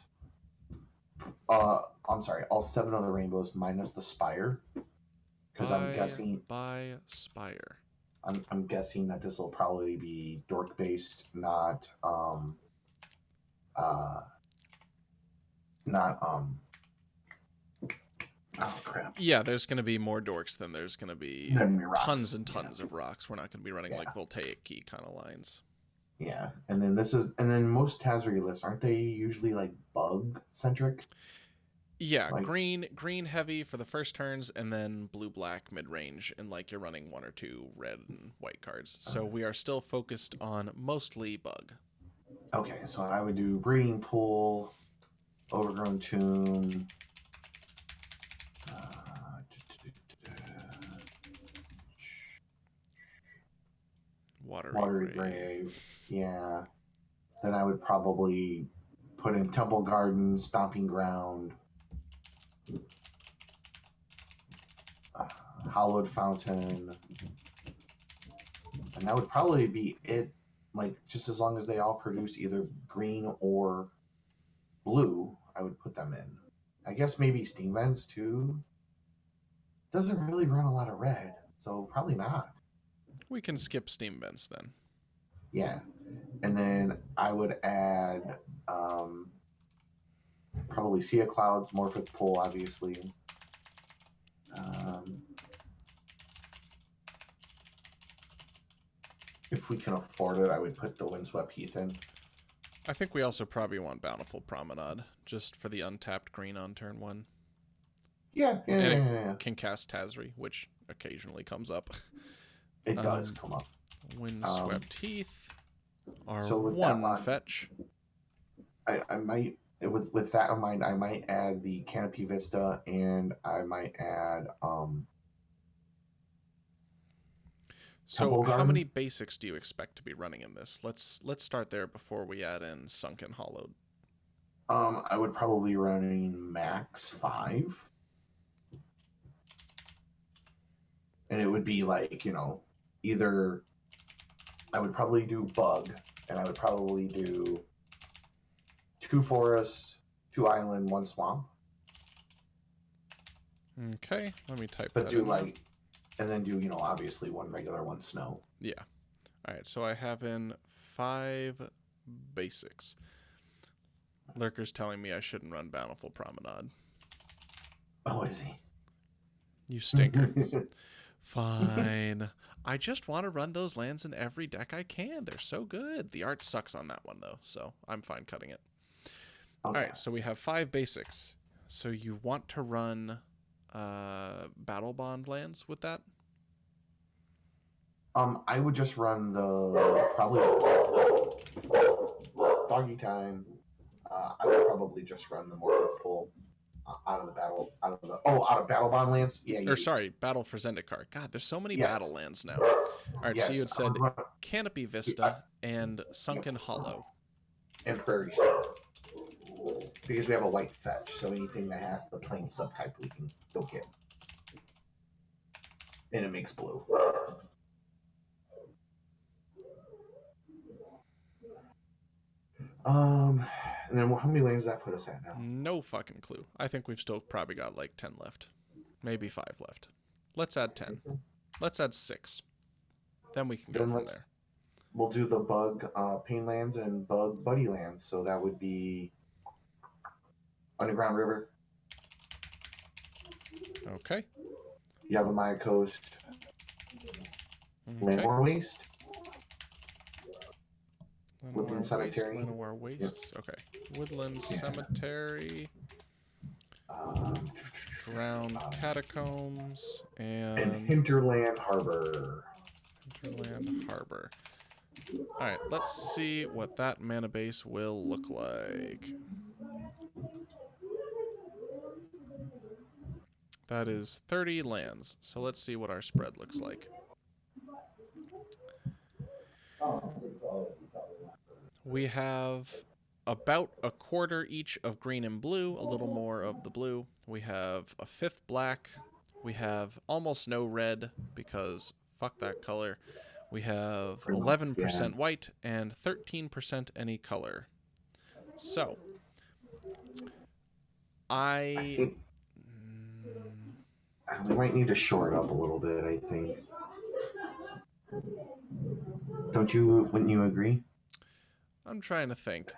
I'm sorry, all 7 of the rainbows minus the Spire. Because I'm guessing... By Spire. I'm guessing that this will probably be dork based, not oh crap. Yeah, there's going to be more dorks than there's going to be tons and tons of rocks. We're not going to be running like Voltaic Key kind of lines. Yeah, and then most Tazri lists, aren't they usually like bug centric? Yeah, like, green heavy for the first turns, and then blue-black mid-range, and like you're running 1 or 2 red and white cards. So we are still focused on mostly bug. Okay, so I would do Breeding Pool, Overgrown Tomb, Watery Grave. Yeah. Then I would probably put in Temple Garden, Stomping Ground, Hallowed Fountain, and that would probably be it. Like, just as long as they all produce either green or blue, I would put them in. I guess maybe Steam Vents too. Doesn't really run a lot of red, so probably not. We can skip Steam Vents then. Yeah, and then I would add probably Sea of Clouds, Morphic Pool, obviously. If we can afford it, I would put the Windswept Heath in. I think we also probably want Bountiful Promenade, just for the untapped green on turn 1. Yeah. Can cast Tazri, which occasionally comes up. It does come up. Windswept Heath, our so 1 fetch. I might, with that in mind, I might add the Canopy Vista, and I might add So how many basics do you expect to be running in this? Let's start there before we add in Sunken Hollowed. I would probably be running max 5. And it would be like, either I would probably do Bug, and I would probably do 2 forests, 2 island, 1 swamp. Okay, let me type but that do in. Like, and then do, obviously 1 regular, 1 snow. Yeah. All right, so I have in 5 basics. Lurker's telling me I shouldn't run Bountiful Promenade. Oh, is he? You stinker. Fine. I just want to run those lands in every deck I can. They're so good. The art sucks on that one, though, so I'm fine cutting it. Okay. All right, so we have 5 basics. So you want to run Battle Bond lands with that? I would just run the probably Doggy Time. I would probably just run the Morphic Pool out of Battle Bond lands. Yeah. Sorry, Battle for Zendikar. God, there's so many battle lands now. All right, so you had said Canopy Vista and Sunken Hollow. And Prairie Storm. Because we have a white fetch, so anything that has the plain subtype we can go get. And it makes blue. And then how many lanes does that put us at now? No fucking clue. I think we've still probably got like 10 left. Maybe 5 left. Let's add 10. Let's add 6. Then we can go from there. we'll do the bug pain lands and bug buddy lands. So that would be Underground River, Okay. Yavimaya Coast, Okay. Landmore Waste, Llanowar Woodland Waste, Cemetery. Llanowar Yep. Wastes. Okay. Woodland Yeah. Cemetery, Um, Drowned Catacombs, and and Hinterland Harbor. Hinterland Harbor. Alright, let's see what that mana base will look like. That is 30 lands, so let's see what our spread looks like. We have about a quarter each of green and blue, a little more of the blue. We have a fifth black. We have almost no red because fuck that color. We have 11% white and 13% any color. So, I think we might need to shore it up a little bit, I think. Wouldn't you agree? I'm trying to think.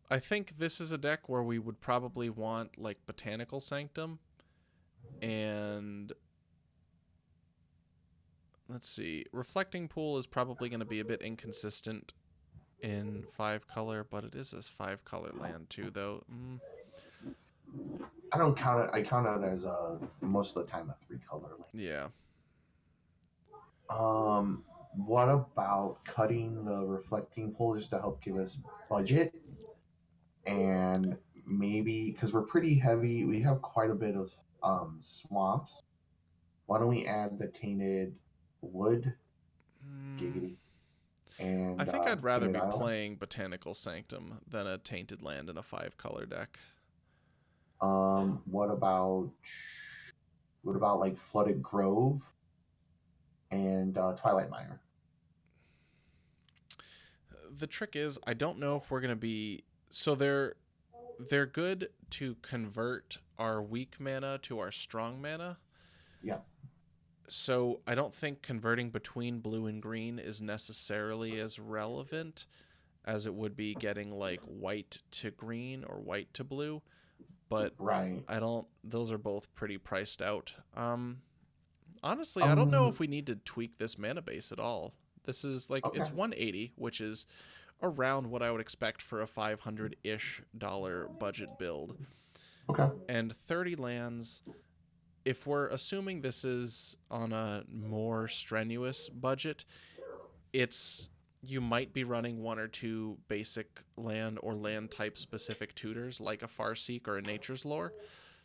I think this is a deck where we would probably want like Botanical Sanctum and let's see. Reflecting Pool is probably going to be a bit inconsistent in 5 color, but it is this 5 color land too though. I don't count it. I count it as most of the time a 3 color land. Yeah. What about cutting the Reflecting Pool just to help give us budget? And maybe, because we're pretty heavy, we have quite a bit of swamps. Why don't we add the Tainted Wood? Giggity. And I think I'd rather Tainted be Island? playing Botanical Sanctum than a Tainted Land in a 5 color deck. What about like Flooded Grove and Twilight Mire? The trick is, I don't know if we're going to be... So they're good to convert our weak mana to our strong mana. Yeah. So I don't think converting between blue and green is necessarily as relevant as it would be getting like white to green or white to blue. But right. Those are both pretty priced out. Honestly, I don't know if we need to tweak this mana base at all. This is like, it's 180, which is around what I would expect for a $500-ish budget build. Okay. And 30 lands, if we're assuming this is on a more strenuous budget, you might be running 1 or 2 basic land or land type specific tutors like a Farseek or a Nature's Lore.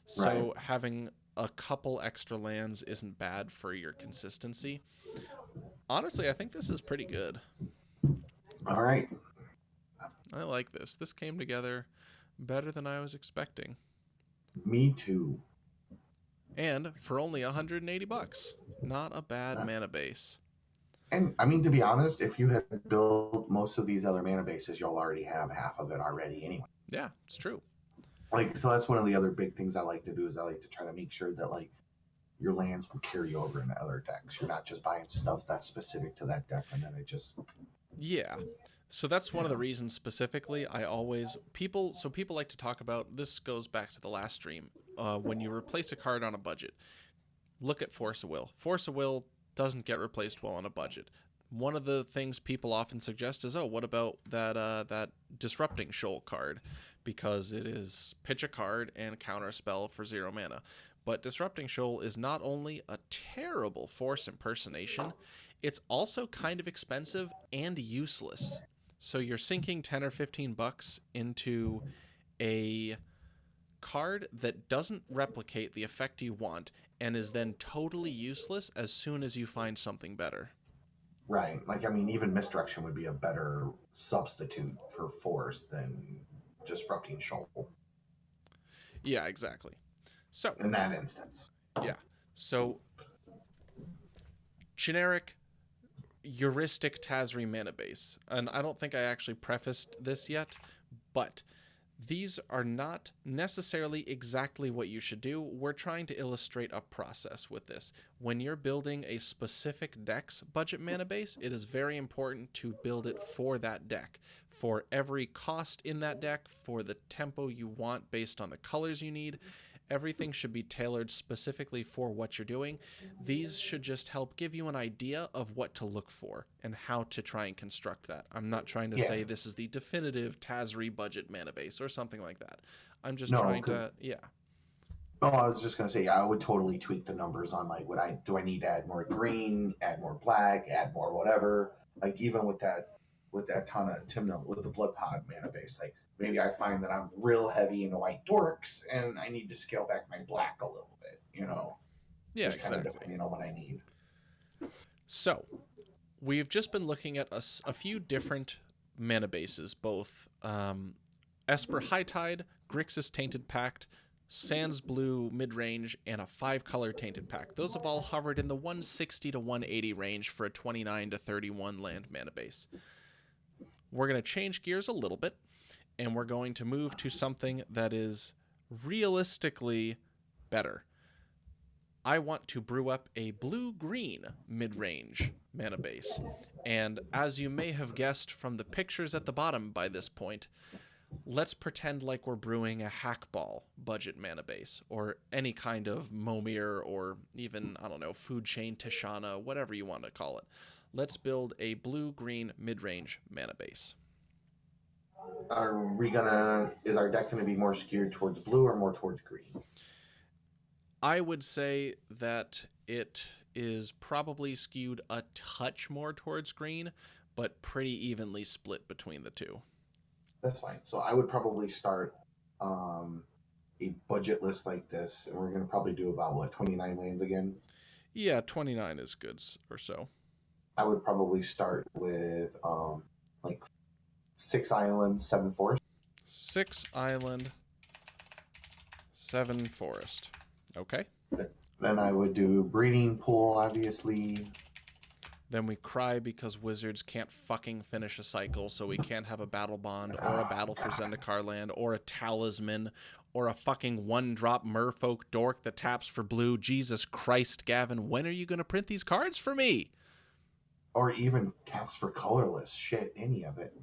So having a couple extra lands isn't bad for your consistency. Honestly, I think this is pretty good. All right. I like this. This came together better than I was expecting. Me too. And for only $180. Not a bad mana base. And I mean, to be honest, if you had built most of these other mana bases, you'll already have half of it already anyway. Yeah, it's true. Like, so that's one of the other big things I like to do is I like to try to make sure that like your lands will carry over into other decks. You're not just buying stuff that's specific to that deck and then it just... Yeah. So that's one of the reasons specifically people like to talk about, this goes back to the last stream, when you replace a card on a budget, look at Force of Will. Force of Will doesn't get replaced well on a budget. One of the things people often suggest is, what about that Disrupting Shoal card? Because it is pitch a card and counter a spell for 0 mana. But Disrupting Shoal is not only a terrible force impersonation, it's also kind of expensive and useless. So you're sinking 10 or 15 bucks into a card that doesn't replicate the effect you want and is then totally useless as soon as you find something better. Right. Like, I mean, even Misdirection would be a better substitute for force than Disrupting Shoal. Yeah, exactly. So in that instance. Yeah. So generic heuristic Tazri mana base. And I don't think I actually prefaced this yet, but These are not necessarily exactly what you should do. We're trying to illustrate a process with this. When you're building a specific deck's budget mana base, it is very important to build it for that deck. For every cost in that deck, for the tempo you want based on the colors you need, everything should be tailored specifically for what you're doing. These should just help give you an idea of what to look for and how to try and construct that. I'm not trying to say this is the definitive Tazri budget mana base or something like that. I'm just trying to, Oh, I was just gonna say, I would totally tweak the numbers on like, do I need to add more green, add more black, add more whatever? Like even with that Tana and Timna with the Blood Pod mana base, like maybe I find that I'm real heavy into white dorks and I need to scale back my black a little bit, you know. Yeah, just exactly. Kind of depending on what I need. So, we've just been looking at a few different mana bases, both Esper High Tide, Grixis Tainted Pact, Sans Blue Midrange, and a 5-color Tainted Pact. Those have all hovered in the 160 to 180 range for a 29 to 31 land mana base. We're going to change gears a little bit, and we're going to move to something that is realistically better. I want to brew up a blue-green mid-range mana base. And as you may have guessed from the pictures at the bottom by this point, let's pretend like we're brewing a Hackball budget mana base, or any kind of Momir, or even, I don't know, Food Chain Tishana, whatever you want to call it. Let's build a blue-green mid-range mana base. Is our deck gonna be more skewed towards blue or more towards green? I would say that it is probably skewed a touch more towards green, but pretty evenly split between the two. That's fine. So I would probably start a budget list like this, and we're going to probably do about, 29 lanes again? Yeah, 29 is good or so. I would probably start with 6 island, 7 forest. 6 island, 7 forest. Okay. Then I would do breeding pool, obviously. Then we cry because wizards can't fucking finish a cycle, so we can't have a battle bond, or a battle for Zendikar land, or a talisman, or a fucking 1-drop merfolk dork that taps for blue. Jesus Christ, Gavin, when are you going to print these cards for me? Or even taps for colorless. Shit, any of it.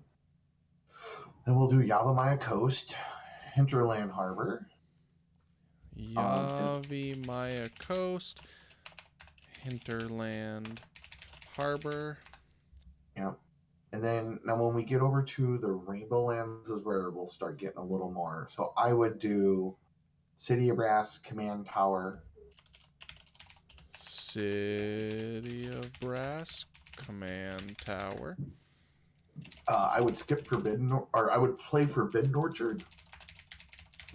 Then we'll do Yavimaya Coast, Hinterland Harbor. Yavimaya Coast, Hinterland Harbor. Yeah. And then now when we get over to the Rainbow Lands is where we'll start getting a little more. So I would do City of Brass, Command Tower. City of Brass, Command Tower. I would skip Forbidden, or I would play Forbidden Orchard,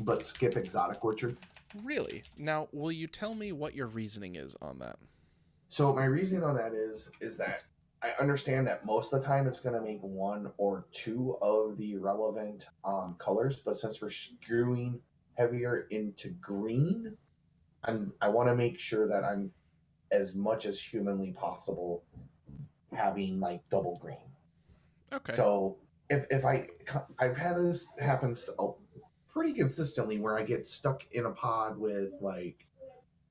but skip Exotic Orchard. Really? Now, will you tell me what your reasoning is on that? So my reasoning on that is that I understand that most of the time it's going to make 1 or 2 of the relevant colors, but since we're skewing heavier into green, I want to make sure that I'm as much as humanly possible having double green. Okay. So if I've had this happen pretty consistently where I get stuck in a pod with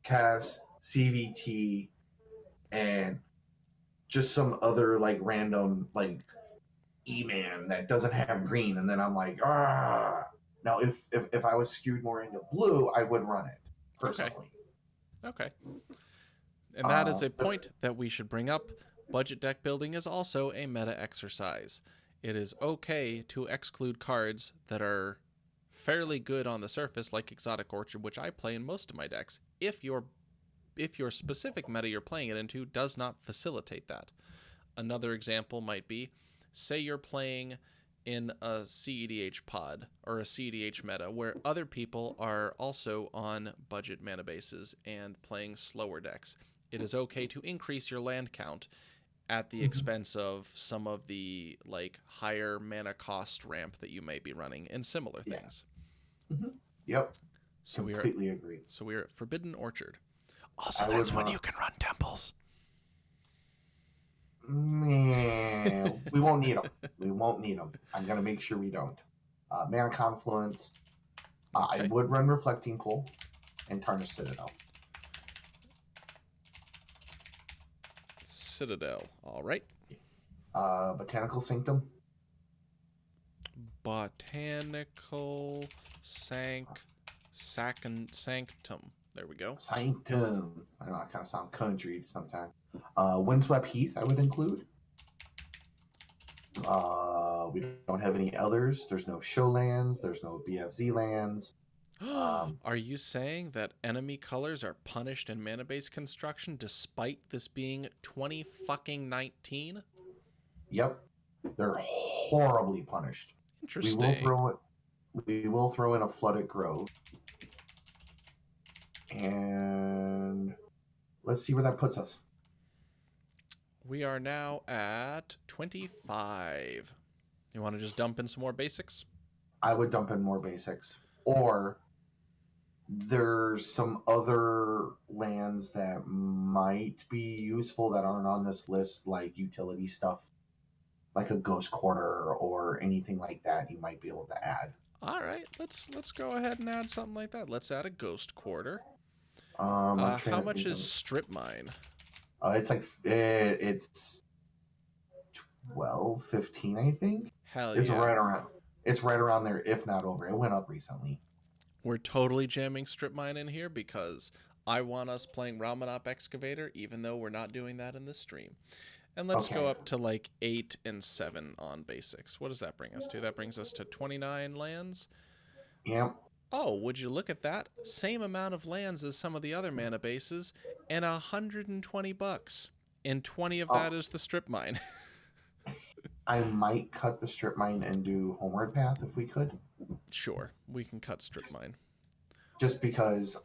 Cass, CVT, and just some other random E-man that doesn't have green, and then I'm like, ah. Now if I was skewed more into blue, I would run it personally. Okay. And that is a point that we should bring up. Budget deck building is also a meta exercise. It is okay to exclude cards that are fairly good on the surface, like Exotic Orchard, which I play in most of my decks, if your specific meta you're playing it into does not facilitate that. Another example might be, say you're playing in a cEDH pod or a cEDH meta where other people are also on budget mana bases and playing slower decks. It is okay to increase your land count at the expense of some of the higher mana cost ramp that you may be running and similar things. Mm-hmm. Yep. So completely agree. So we're at Forbidden Orchard. Also, that's when you can run temples. We won't need them. We won't need them. I'm going to make sure we don't. Mana Confluence. I Okay. would run Reflecting Pool and Tarnished Citadel. Citadel. All right. Botanical Sanctum. Botanical Sanctum. There we go. Sanctum. I know I kind of sound country sometimes. Windswept Heath I would include. We don't have any others. There's no show lands. There's no BFZ lands. Are you saying that enemy colors are punished in mana-based construction despite this being 2019? Yep, they're horribly punished. Interesting. We will throw in a Flooded Grove, and let's see where that puts us. We are now at 25. You want to just dump in some more basics? I would dump in more basics, or there's some other lands that might be useful that aren't on this list, like utility stuff, like a Ghost Quarter or anything like that. You might be able to add. All right, let's go ahead and add something like that. Let's add a Ghost Quarter. I'm trying How to much think is of, Strip Mine? it's like it's 12, 15, I think. Hell It's yeah. right around. It's right around there, if not over. It went up recently. We're totally jamming Strip Mine in here because I want us playing Ramanop Excavator, even though we're not doing that in this stream. And let's go Okay. up to like 8 and 7 on basics. What does that bring us to? That brings us to 29 lands. Yep. Oh, would you look at that? Same amount of lands as some of the other mana bases, and $120. And 20 of that is the Strip Mine. I might cut the Strip Mine and do Homeward Path if we could. Sure, we can cut Strip Mine. Just because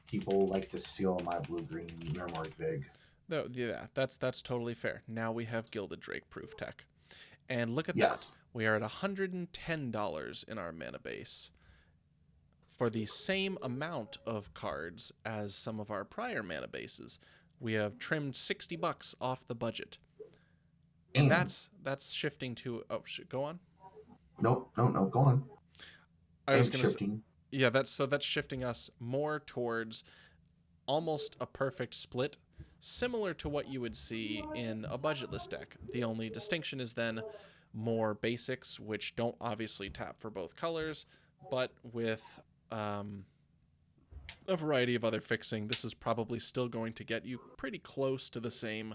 people like to steal my blue-green Memory Vig. Though, yeah, that's totally fair. Now we have Gilded Drake Proof Tech. And look at Yes. that. We are at $110 in our mana base for the same amount of cards as some of our prior mana bases. We have trimmed $60 off the budget. And that's shifting to go on. No, go on. I was going to shifting. Yeah, that's shifting us more towards almost a perfect split, similar to what you would see in a budgetless deck. The only distinction is then more basics, which don't obviously tap for both colors, but with a variety of other fixing, this is probably still going to get you pretty close to the same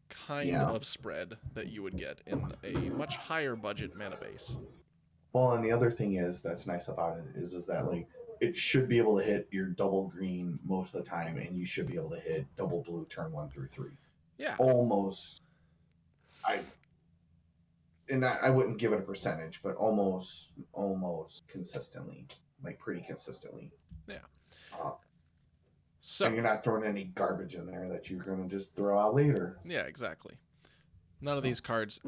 kind of spread that you would get in a much higher budget mana base. Well, and the other thing that's nice about it is that like it should be able to hit your double green most of the time, and you should be able to hit double blue turn 1 through 3. Yeah. Almost. I wouldn't give it a percentage, but almost consistently, like pretty consistently. Yeah. And you're not throwing any garbage in there that you're going to just throw out later. Yeah, exactly. None of these cards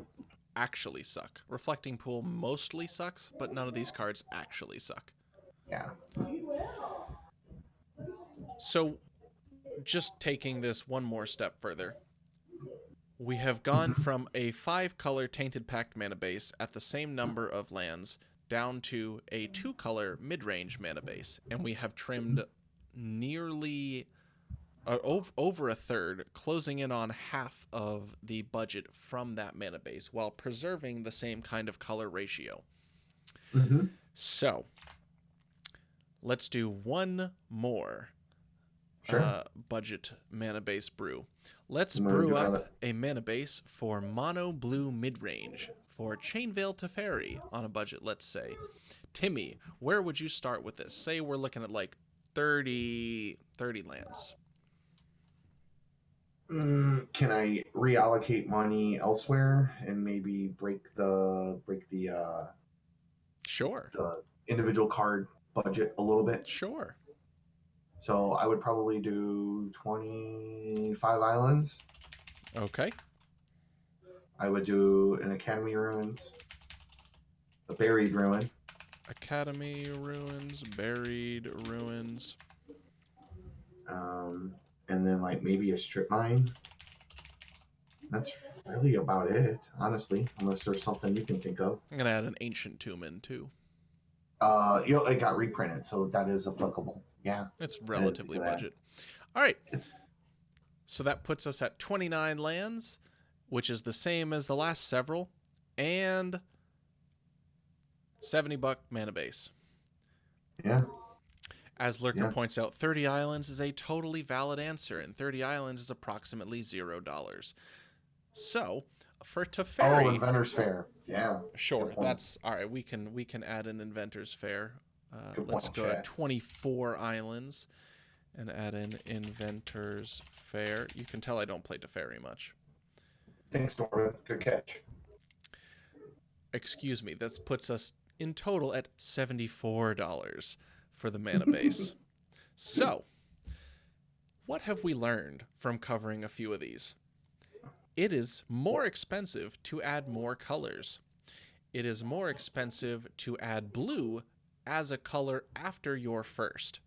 actually suck. Reflecting Pool mostly sucks, but none of these cards actually suck. Yeah. So, just taking this one more step further, we have gone from a 5-color Tainted Pact mana base at the same number of lands down to a 2-color mid-range mana base, and we have trimmed nearly over a third, closing in on half of the budget from that mana base while preserving the same kind of color ratio. Mm-hmm. So, let's do one more budget mana base brew. Let's brew up a mana base for mono blue mid-range for Chainveil Teferi on a budget, let's say. Timmy, where would you start with this? Say we're looking at like 30 lands. Can I reallocate money elsewhere and maybe break the Sure. the individual card budget a little bit? Sure. So I would probably do 25 islands. Okay. I would do an Academy Ruins, a Buried Ruin. Academy Ruins, Buried Ruins. And then like maybe a Strip Mine. That's really about it, honestly, unless there's something you can think of. I'm going to add an Ancient Tomb in too. It got reprinted, so that is applicable. Yeah, It's I didn't think relatively of that. budget. All right. It's So that puts us at 29 lands, which is the same as the last several, and $70 mana base. yeah, As Lurker yeah. points out, 30 islands is a totally valid answer, and 30 islands is approximately $0. So, for Oh, Teferi, Inventor's Fair. Yeah, sure, good point. that's all right. We can add an Inventor's Fair. Good Let's point, go to Chad. 24 islands and add an Inventor's Fair. You can tell I don't play Teferi much. Thanks, Norman. Good catch. Excuse me, this puts us in total at $74 for the mana base. So, what have we learned from covering a few of these? It is more expensive to add more colors. It is more expensive to add blue as a color after your first.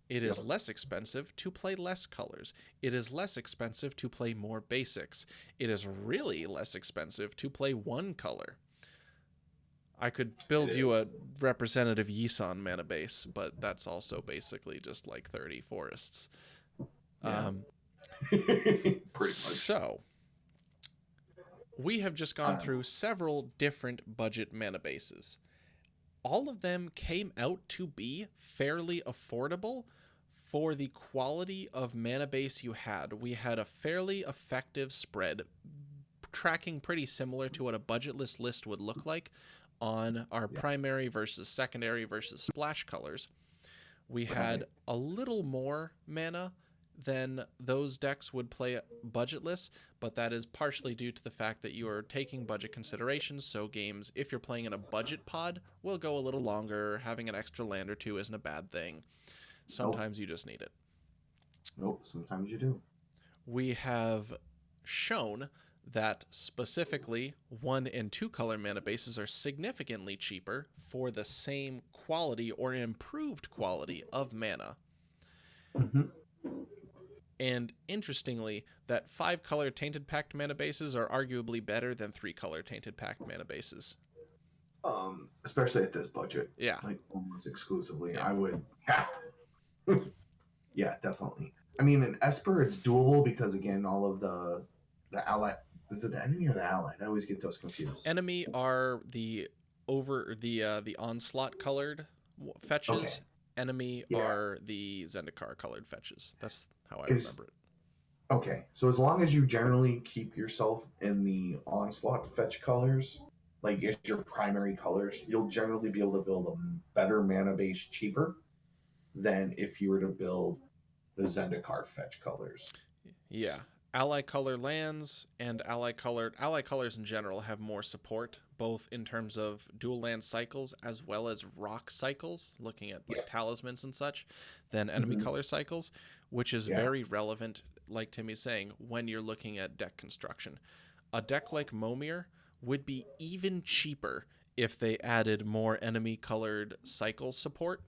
It is less expensive to play less colors. It is less expensive to play more basics. It is really less expensive to play one color. I could build you a representative Yisan mana base, but that's also basically just like 30 forests. Yeah. Pretty much. So, we have just gone through several different budget mana bases. All of them came out to be fairly affordable for the quality of mana base you had. We had a fairly effective spread, tracking pretty similar to what a budgetless list would look like on our primary versus secondary versus splash colors. We had a little more mana than those decks would play budgetless, but that is partially due to the fact that you are taking budget considerations. So games, if you're playing in a budget pod, will go a little longer. Having an extra land or two isn't a bad thing. Sometimes you just need it. Nope, sometimes you do. We have shown that specifically 1 and 2 color mana bases are significantly cheaper for the same quality or improved quality of mana. Mm-hmm. And interestingly, that 5 color Tainted Pact mana bases are arguably better than 3 color Tainted Pact mana bases. Especially at this budget. Yeah. Like almost exclusively. Yeah. I would. Yeah, definitely. I mean, in Esper, it's doable because, again, all of the ally. Is it the enemy or the allied? I always get those confused. Enemy are the onslaught colored fetches. Okay. Enemy are the Zendikar colored fetches. That's how I remember it. Okay, so as long as you generally keep yourself in the onslaught fetch colors, like as your primary colors, you'll generally be able to build a better mana base cheaper than if you were to build the Zendikar fetch colors. Yeah. Ally color lands and ally colors in general have more support, both in terms of dual land cycles as well as rock cycles, looking at like talismans and such, than enemy color cycles, which is very relevant, like Timmy's saying, when you're looking at deck construction. A deck like Momir would be even cheaper if they added more enemy colored cycle support,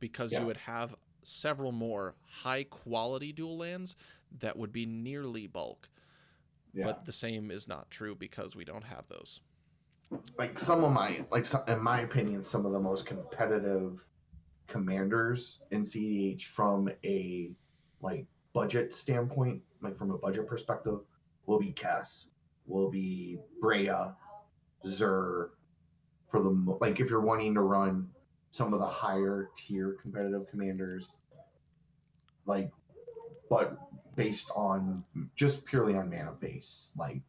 because you would have several more high quality dual lands that would be nearly bulk. But the same is not true because we don't have those. Like in my opinion, some of the most competitive commanders in cEDH from a like budget standpoint, like from a budget perspective, will be Cass, will be Brea, Zur, for the like if you're wanting to run some of the higher tier competitive commanders, like, but based on just purely on mana base, like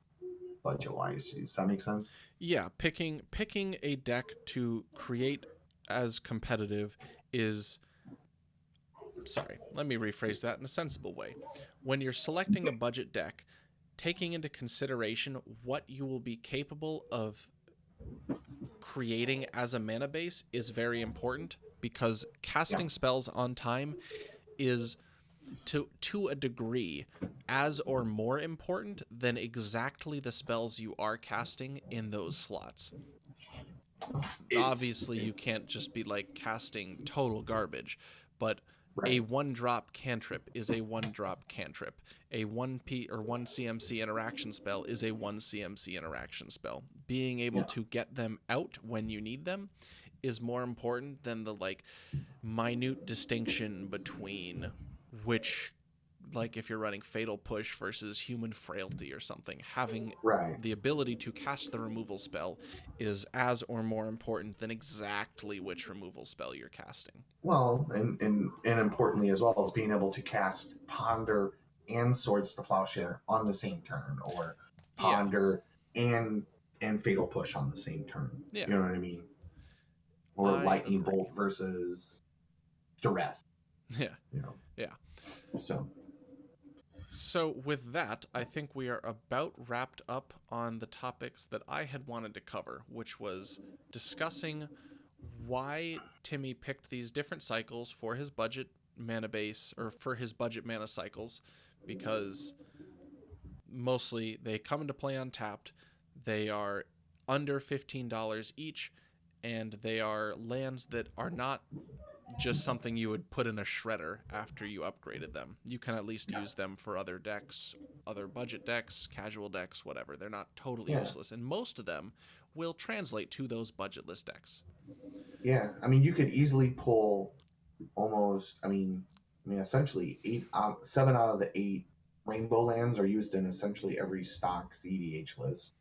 budget wise. Does that make sense? Yeah, picking a deck to create as competitive is, sorry, let me rephrase that in a sensible way. When you're selecting a budget deck, taking into consideration what you will be capable of creating as a mana base is very important, because casting spells on time is to a degree as or more important than exactly the spells you are casting in those slots. Obviously you can't just be like casting total garbage, but a 1-drop cantrip is a 1-drop cantrip. A 1P or 1 CMC interaction spell is a 1 CMC interaction spell. Being able to get them out when you need them is more important than the like minute distinction between which, like if you're running Fatal Push versus Human Frailty or something, having Right. the ability to cast the removal spell is as or more important than exactly which removal spell you're casting. Well, and importantly as well as being able to cast Ponder and Swords to Plowshare on the same turn, or Yeah. Ponder and Fatal Push on the same turn. Yeah. You know what I mean? Or I Lightning agree. Bolt versus Duress. Yeah. You know. Yeah. So with that, I think we are about wrapped up on the topics that I had wanted to cover, which was discussing why Timmy picked these different cycles for his budget mana base, or for his budget mana cycles, because mostly they come into play untapped. They are under $15 each, and they are lands that are not just something you would put in a shredder after you upgraded them. You can at least use them for other decks, other budget decks, casual decks, whatever. They're not totally useless, and most of them will translate to those budgetless decks. yeah, I mean, you could easily pull almost. Essentially 7 out of the 8 rainbow lands are used in essentially every stock cEDH list.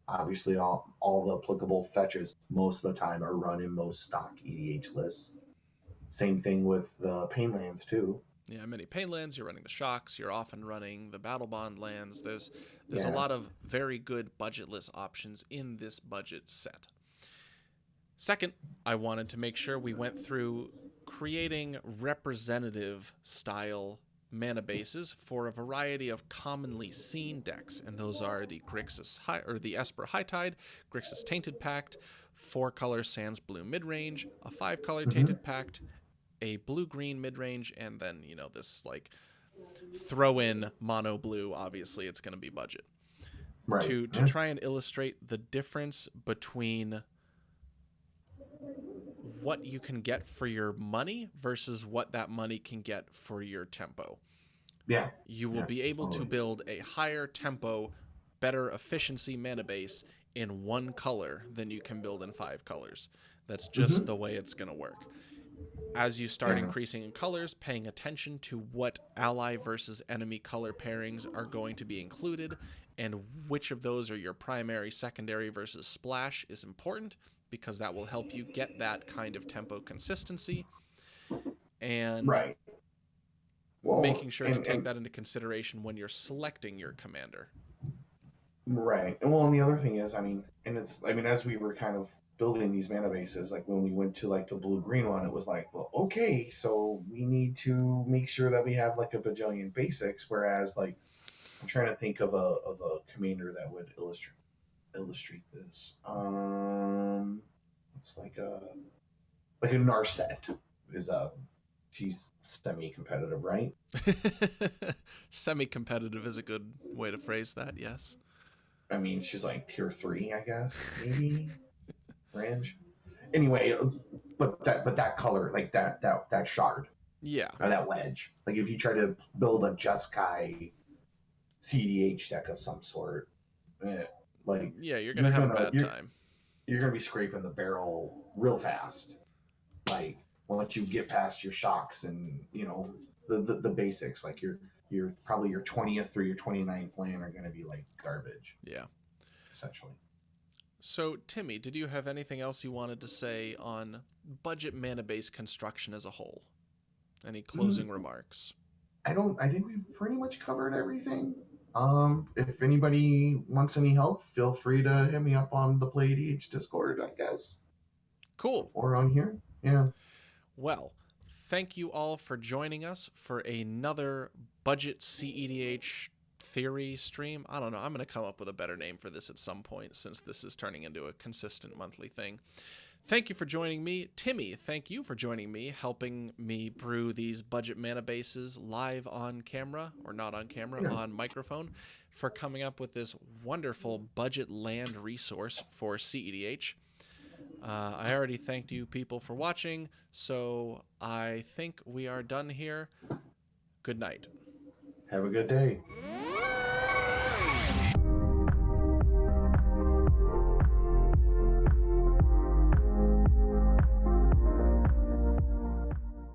Obviously, all the applicable fetches most of the time are run in most stock EDH lists. Same thing with the pain lands too. Yeah, many pain lands. You're running the shocks. You're often running the battle bond lands. There's a Yeah. lot of very good budgetless options in this budget set. Second, I wanted to make sure we went through creating representative style mana bases for a variety of commonly seen decks, and those are the the Esper High Tide, Grixis Tainted Pact, 4-color Sans Blue midrange, a 5-color Tainted Pact, a blue-green midrange, and then this like throw in mono blue. Obviously, it's going to be budget. Right. To try and illustrate the difference between what you can get for your money versus what that money can get for your tempo. Yeah. You will be able to build a higher tempo, better efficiency mana base in 1 color than you can build in 5 colors. That's just the way it's going to work. As you start increasing in colors, paying attention to what ally versus enemy color pairings are going to be included, and which of those are your primary, secondary versus splash is important, because that will help you get that kind of tempo consistency, and making sure to take that into consideration when you're selecting your commander. Right. And the other thing is, as we were kind of building these mana bases, like when we went to like the blue-green one, it was like, well, okay, so we need to make sure that we have like a bajillion basics, whereas like I'm trying to think of a commander that would illustrate this. It's like a Narset is she's semi-competitive, right? Semi-competitive is a good way to phrase that. Yes. I mean, she's like tier 3, I guess, maybe range. Anyway, but that color, like that shard, or that wedge. Like if you try to build a Jeskai cEDH deck of some sort, you're gonna have a bad time. You're gonna be scraping the barrel real fast. Like once you get past your shocks and the basics, like your probably your 20th or your 29th land are gonna be like garbage. Yeah. Essentially. So, Timmy, did you have anything else you wanted to say on budget mana base construction as a whole? Any closing remarks? I think we've pretty much covered everything. If anybody wants any help, feel free to hit me up on the PlayEDH Discord, I guess. Cool. Or on here. Yeah. Well, thank you all for joining us for another budget cEDH theory stream. I don't know. I'm going to come up with a better name for this at some point, since this is turning into a consistent monthly thing. Thank you for joining me. Timmy, thank you for joining me, helping me brew these budget mana bases live on camera, or not on camera, on microphone, for coming up with this wonderful budget land resource for cEDH. I already thanked you people for watching, so I think we are done here. Good night. Have a good day.